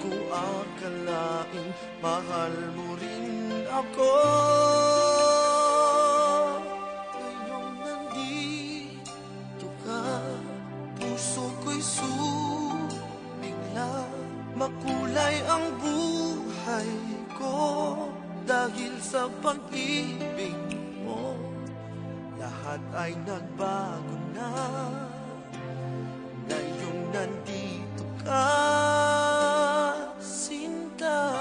Kung akalaing mahal mo rin ako. Ngayong nandito ka, puso ko'y sumigla. Makulay ang buhay ko dahil sa pag-ibig mo. Lahat ay nagbago na ngayong nandito ka, Sinta.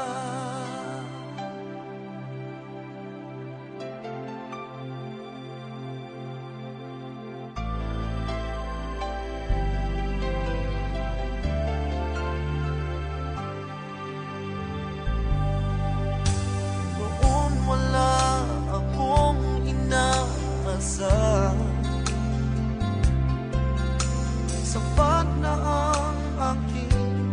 Noon wala akong inaasam, sapat na ang aking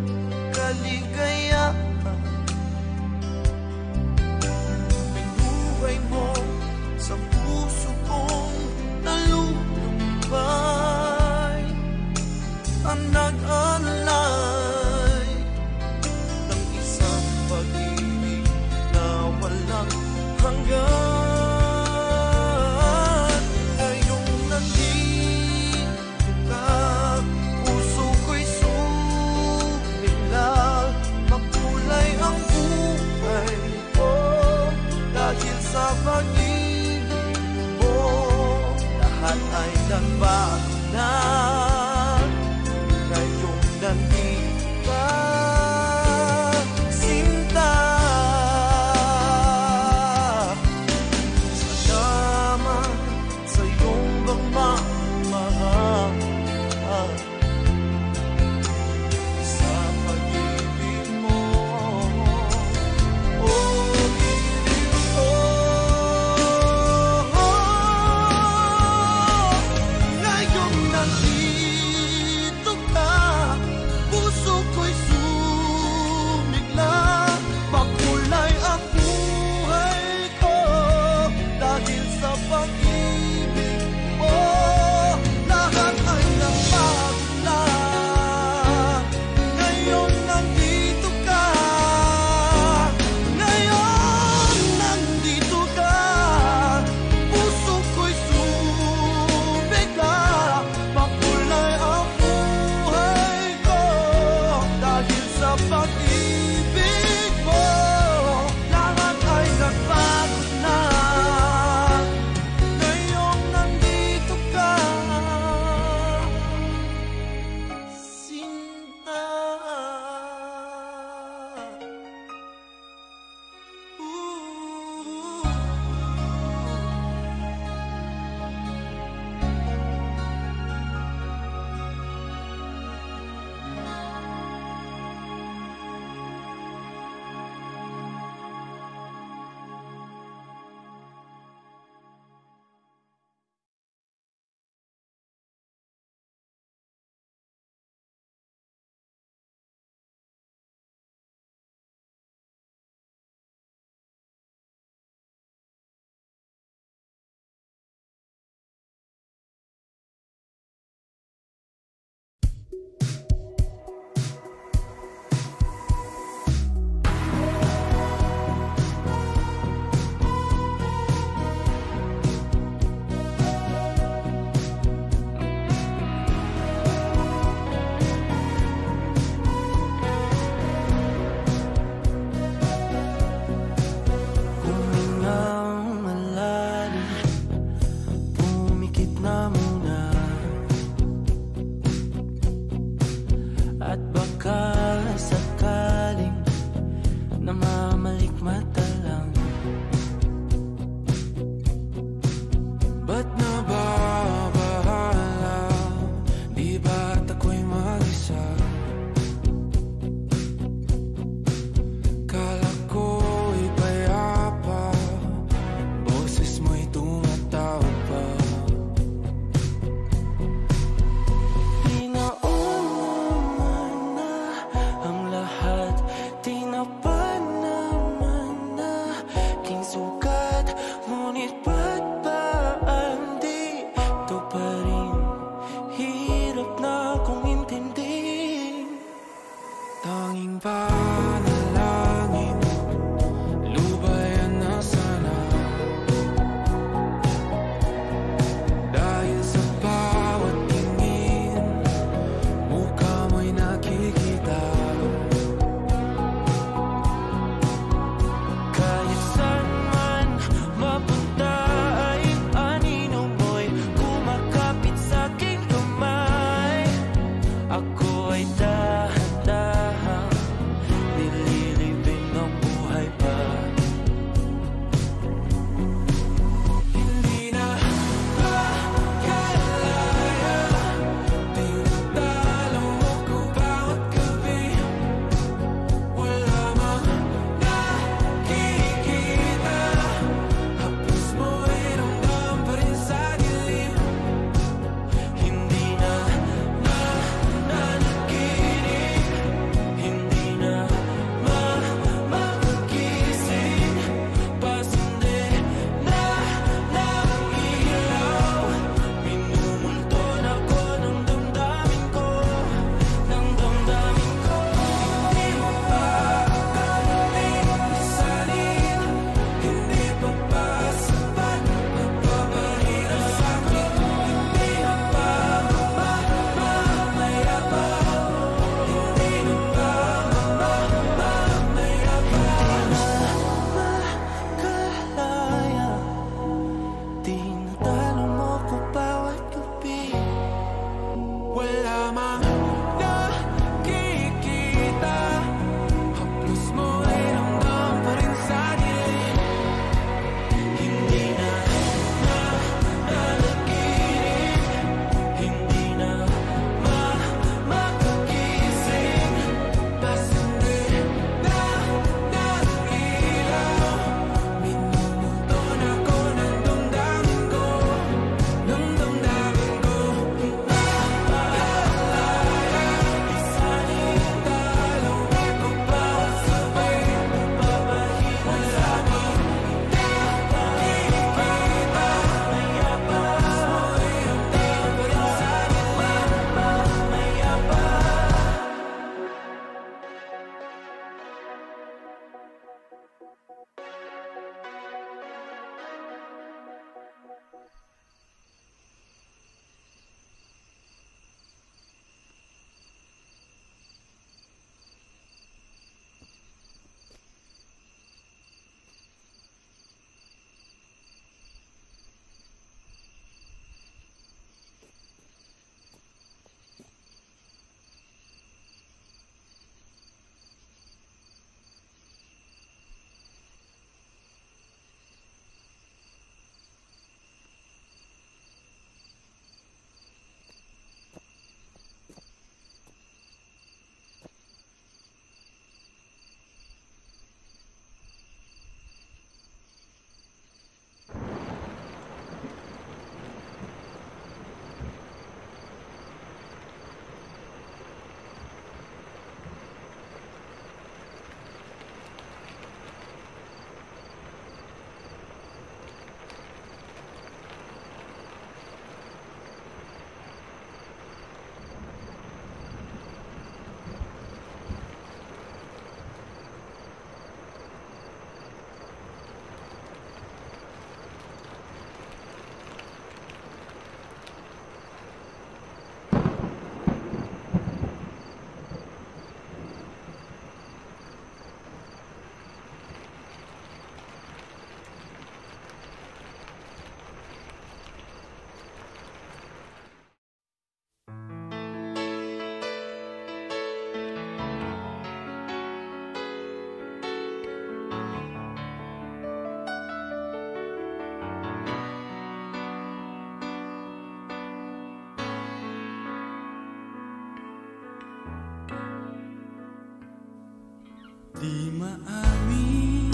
Di maamin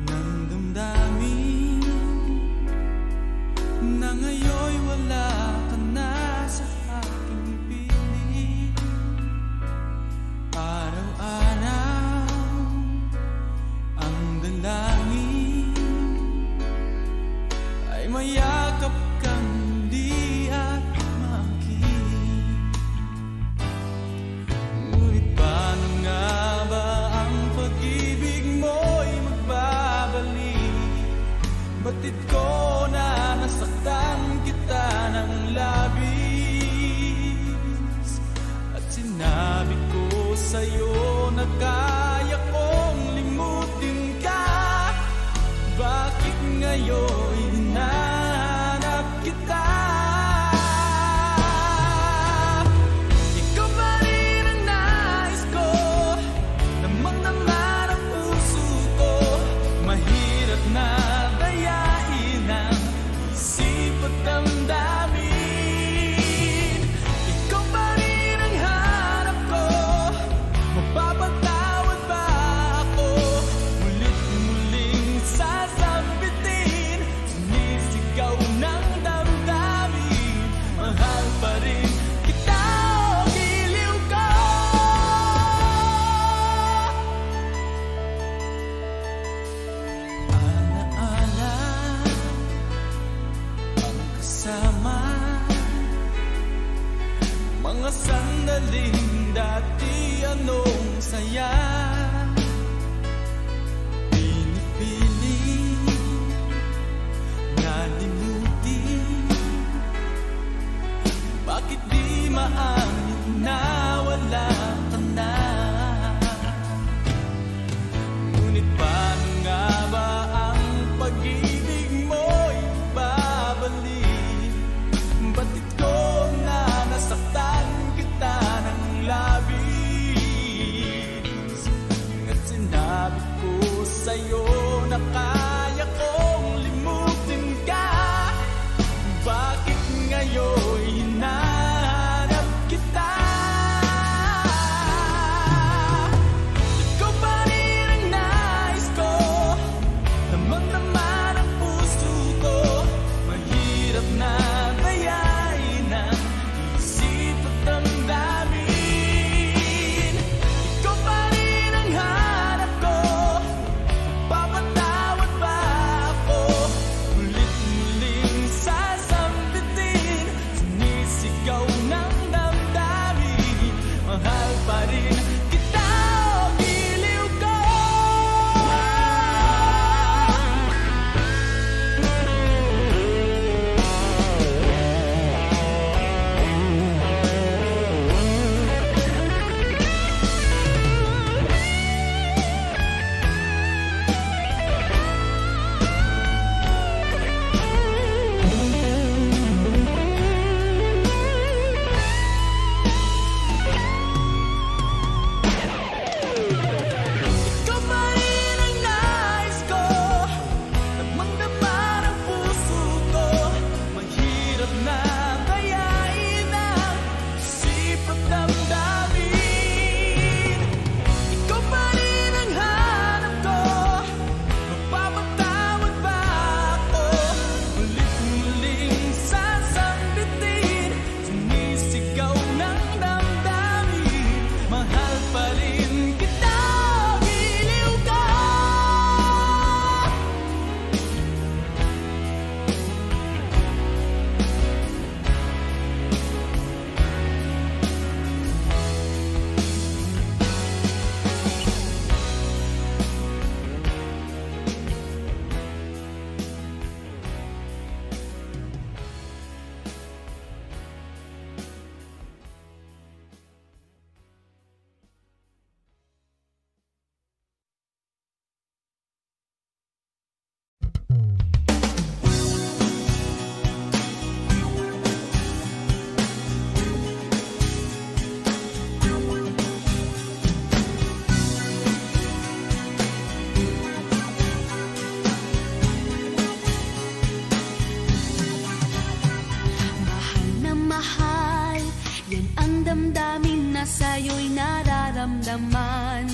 ng damdamin na ngayon'y wala ka na sa aking piling. Araw-araw ang dalangin ay mayakap kang hindi at makinig. Ngunit paano nga ba ang pag-ibig mo'y magbabalik? Batid ko na nasaktan kita ng labis, at sinabi ko sa'yo na kaya kong limutin ka. Bakit ngayon hinahanap kita? Ikaw pa rin ang nais ko, namang naman ang puso ko. Mahirap na dayain ang isip at damdamin. Ikaw pa rin ang hanap ko, mapapatawad ba ako? Mulit-muling sasabitin, sumisigaw ng damdamin. Mahal pa rin kita, o giliw ko. Alaala ang kasama, mga sandaling dati anong saya. Pinipili na limutin, bakit di maamin na wala ka na? Ngunit paano nga ba ang pag-ibig mo'y babalik? Batid ko na nasaktan kita ng labis, at sinabi ko sa'yo na kaya kong limutin ka. Bakit ngayon hinahanap kita? Ikaw pa rin ang nais ko, namang naman ang puso ko. Mahirap na dayain ang isip at damdamin. Ikaw pa rin ang hanap ko, papatawad ba ako? Mulit-muling sasambitin, sumisigaw ng damdamin. Mahal pa rin kita, o giliw ko. Ikaw pa rin ang nais ko, namang naman ang puso ko. Mahirap na dayain ang isip at damdamin. Ikaw pa rin ang hanap ko, mapapatawad ba ako? Mulit-muling sasambitin, sumisigaw ng damdamin. Mahal pa rin kita, o giliw ko.
Mahal, yan ang damdamin na sa'yo'y nararamdaman.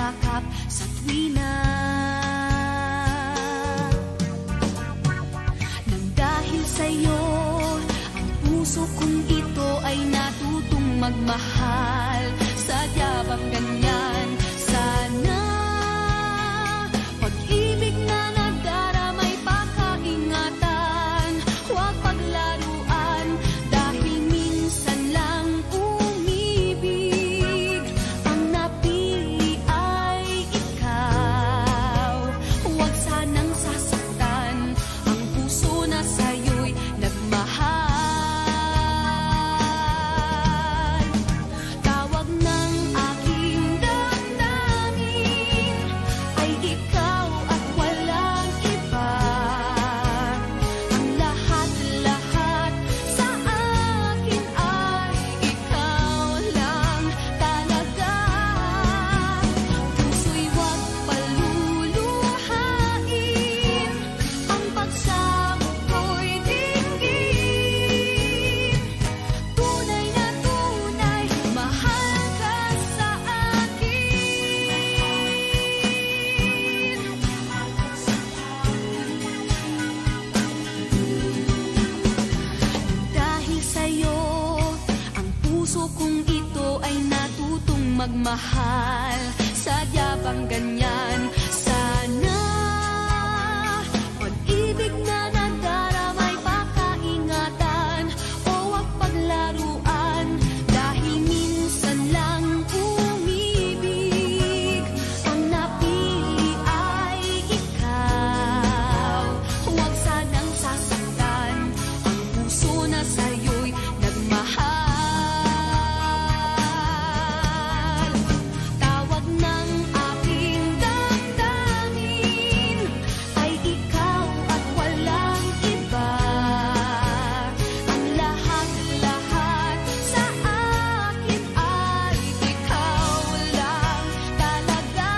yakap sa tuwina. Nang dahil sa'yo, ang puso kong ito ay natutong magmahal. Sadya bang ganyan? Sana pag-ibig na nagdaramay pakaingatan, huwag paglaruan dahil minsan lang umibig. Ang napili ay ikaw, huwag sanang sasaktan ang puso na sa'yo'y nagmahal. Tawag ng aking damdamin ay ikaw at walang iba. Ang lahat-lahat sa akin ay ikaw lang talaga. Puso'y huwag paluluhain, ang pagsamo ko'y dinggin. Tunay na tunay, mahal ka sa akin. Dahil sa'yo, ang puso kong ito ay natutong magmahal. Sadya bang ganyan? Sana pag-ibig na nagdaramay pakaingatan, o wag paglaruan dahil minsan lang umibig. Ang napili ay ikaw, huwag sanang sasaktan ang puso na sa'yo'y nagmahal. Tawag ng aking damdamin ay ikaw at walang iba. Ang lahat-lahat sa akin ay ikaw lang talaga.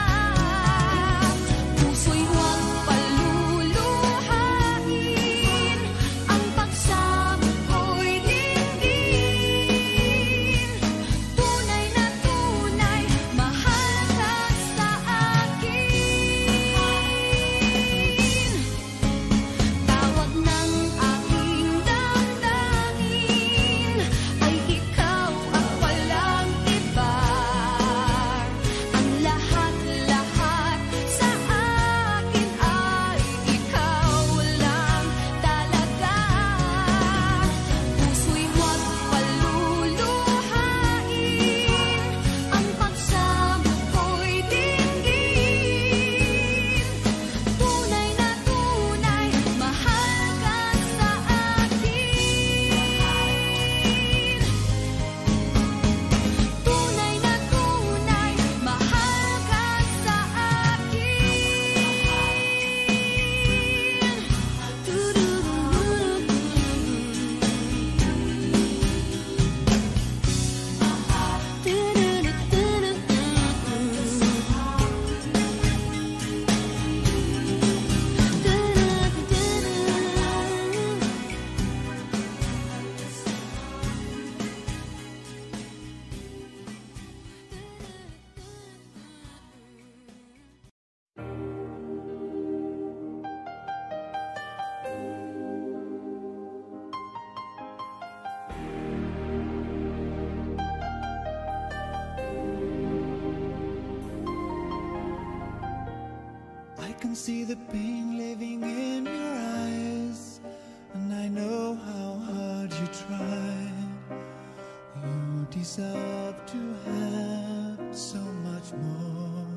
Puso'y huwag paluluhain, ang pagsamo ko'y dinggin. Tunay na tunay, mahal ka sa akin. Tawag ng aking damdamin ay ikaw at walang iba. Ang lahat-lahat sa akin ay ikaw lang talaga. Puso'y huwag paluluhain, ang pagsamo ko'y dinggin. Tunay na tunay, mahal ka sa akin. Tunay na tunay, mahal ka sa
I can see the pain living in your eyes, and I know how hard you tried. You deserve to have so much more.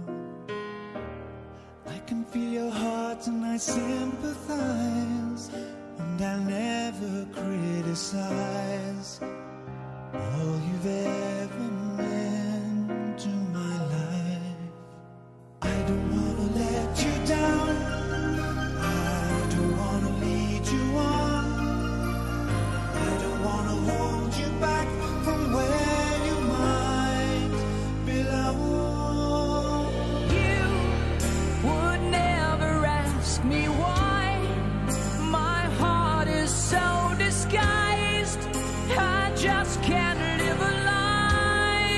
I can feel your heart and I sympathize, and I'll never criticize all you've ever meant to my life. I don't wanna let you down, I don't wanna lead you on, I don't wanna hold you back from where you might belong.
You would never ask me why. My heart is so disguised, I just can't live a lie.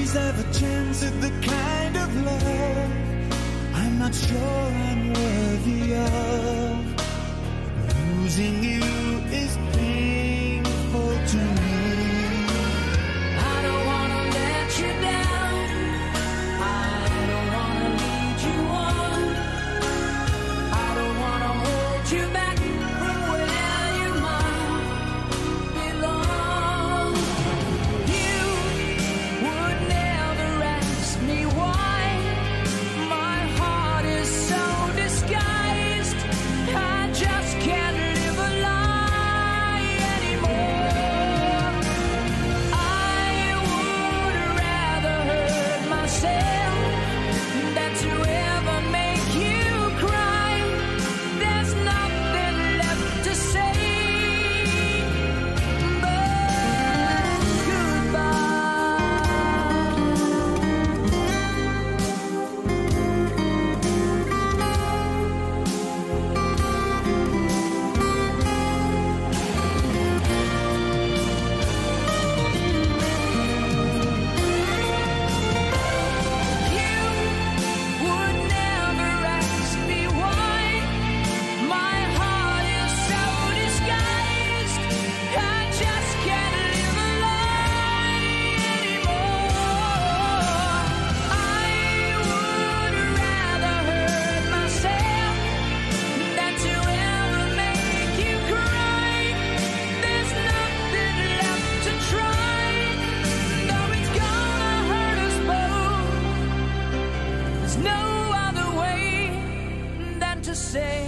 always have a chance at the kind of love I'm not sure I'm worthy of. Losing you is painful to me.
I don't wanna let you down. I don't wanna lead you on. I don't wanna hold you back from where you might belong. You would never ask me why. My heart is so disguised. I just can't live a lie anymore. I would rather hurt myself than to ever make you cry. There's nothing left to say but you would never ask me why. My heart is so disguised. I just can't live a lie anymore. I would rather hurt myself than to ever make you cry. There's nothing left to try, though it's gonna hurt us both. There's no other way than to say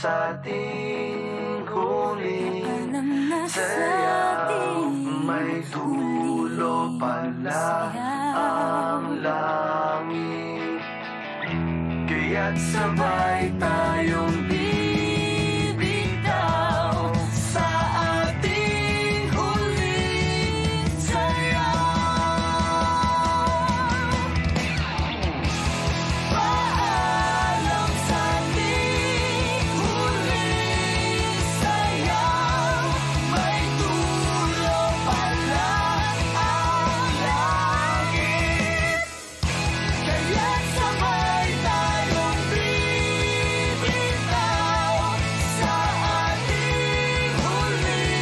sa ating huling
Alam na sa ating
may dulo pala ang langit. Kaya't sabay tayong bibitaw sa ating huling sayaw. Paalam sa ating huling sayaw, may dulo pala ang langit. Kaya't sabay tayong bibitaw sa ating huling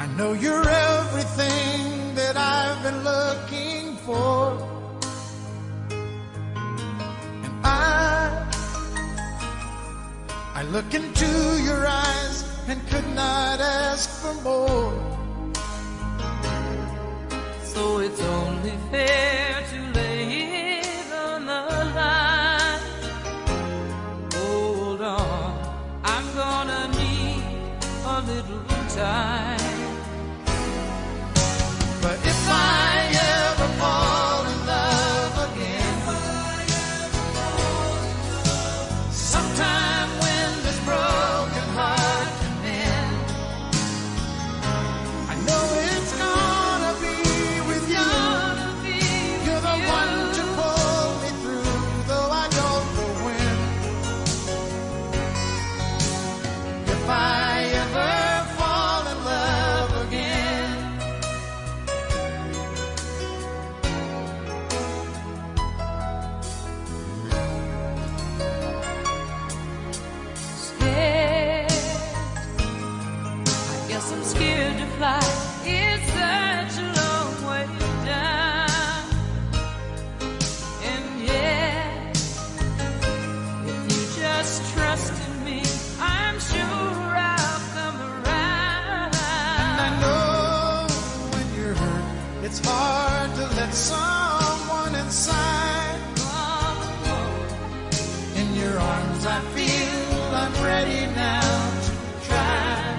I know you're everything that I've been looking for. And I look into your eyes and could not ask for more.
So it's only fair to lay it on the line. Hold on, I'm gonna need a little time.
But if I ever fall in love again, sometime when this broken heart can mend, I know it's gonna be with you. You're the one to pull me through, though I don't know when. If I ever fall in love again,
Scared, I guess I'm scared to fly. It's such a long way down. And yet, if you just trust in me, I'm sure I'll come around.
I know when you're hurt, it's hard to let someone inside. In your arms I feel I'm ready now to try.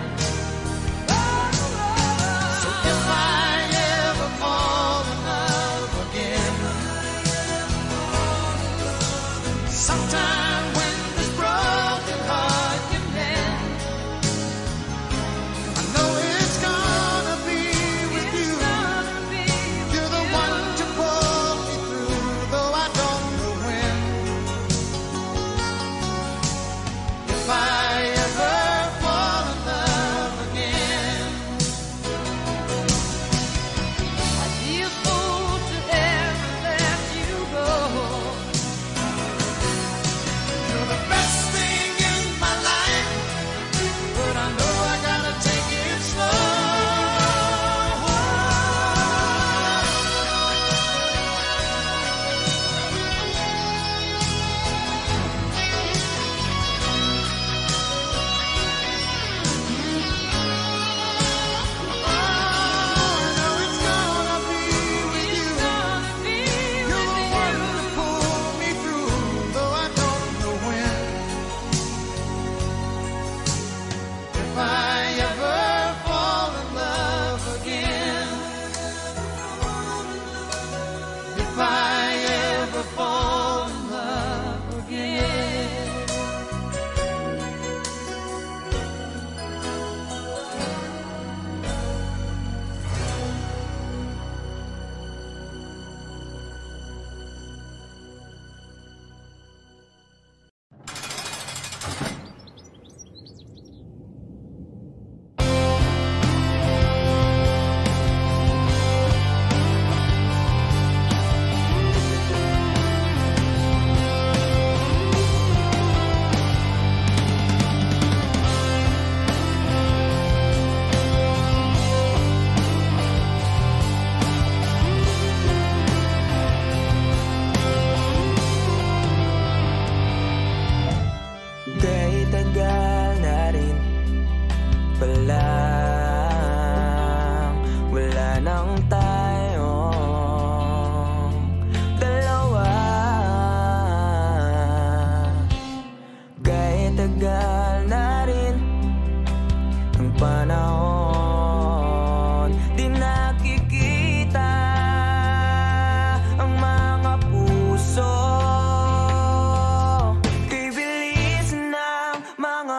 So if I ever fall in love again, sometime when this broken heart can mend, I know it's gonna be with you. You're the one to pull me through, though I don't know when. If I ever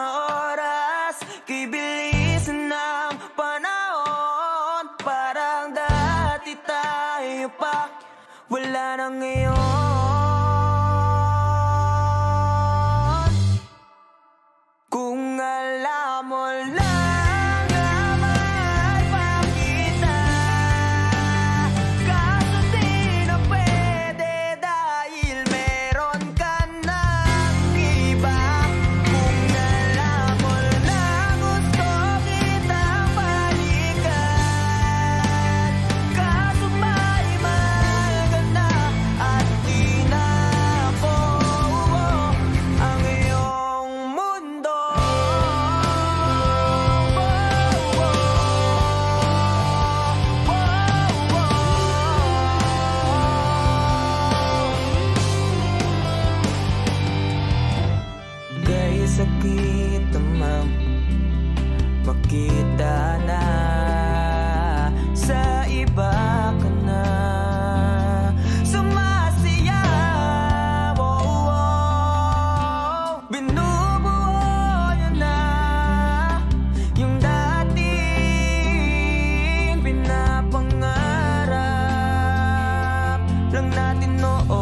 oras, kay bilis ng panahon. Parang dati tayo pa, wala na ngayon. Kung alam mo lang na mahal pa kita, kaso di na pwede dahil meron ka ng iba. Kung alam mo lang gusto kitang balikan, kaso may mahal ka na at di na ako ang iyong mundo. Kay sakit naman makita na sa iba ka na sumasayaw. Binubuo niyo na yung dating pinapangarap lang natin noon.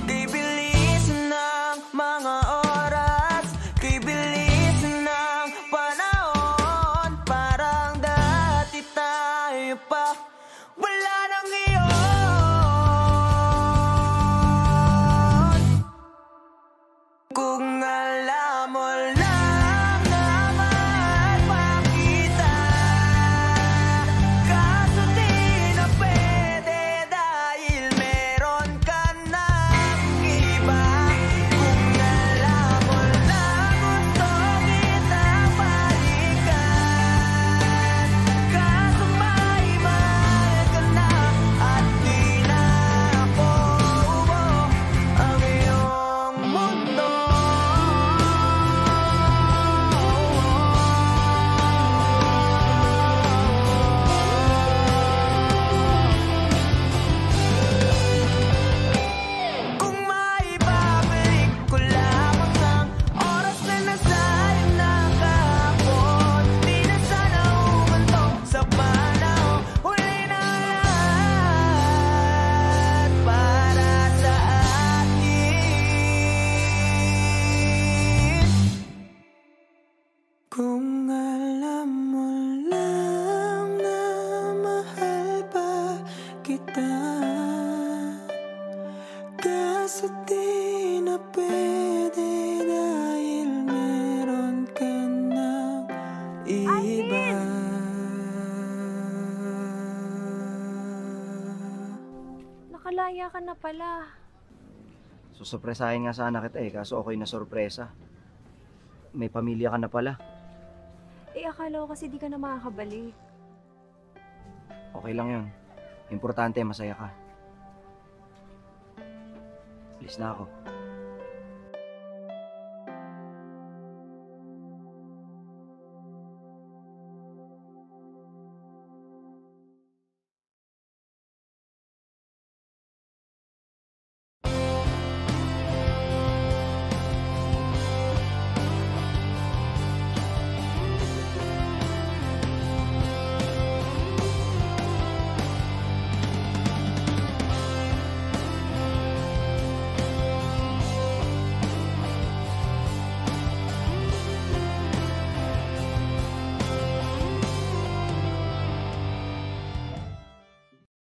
Kay bilis ng mga oras, kay bilis ng panahon. Parang dati tayo pa, wala na ngayon. Kung alam mo lang na mahal pa kita, kaso di na pwede dahil meron ka ng iba. Kung alam mo lang gusto kitang balikan, kaso may mahal ka na at di na ako ang iyong mundo. Kung maibabalik ko lamang ang oras na nasayang na kahapon, di na sana humantong sa panahon. Huli na lahat para sa atin. Kung alam mo lang na mahal pa kita, kaso di na pwede dahil meron ka ng iba.
Nakalaya ka na pala.
Susurpresahin nga sana kita kaso ako'y nasurpresa. May pamilya ka na pala.
Akala ko kasi di ka na makakabalik.
Okay lang yun. Importante, masaya ka. Alis na ako.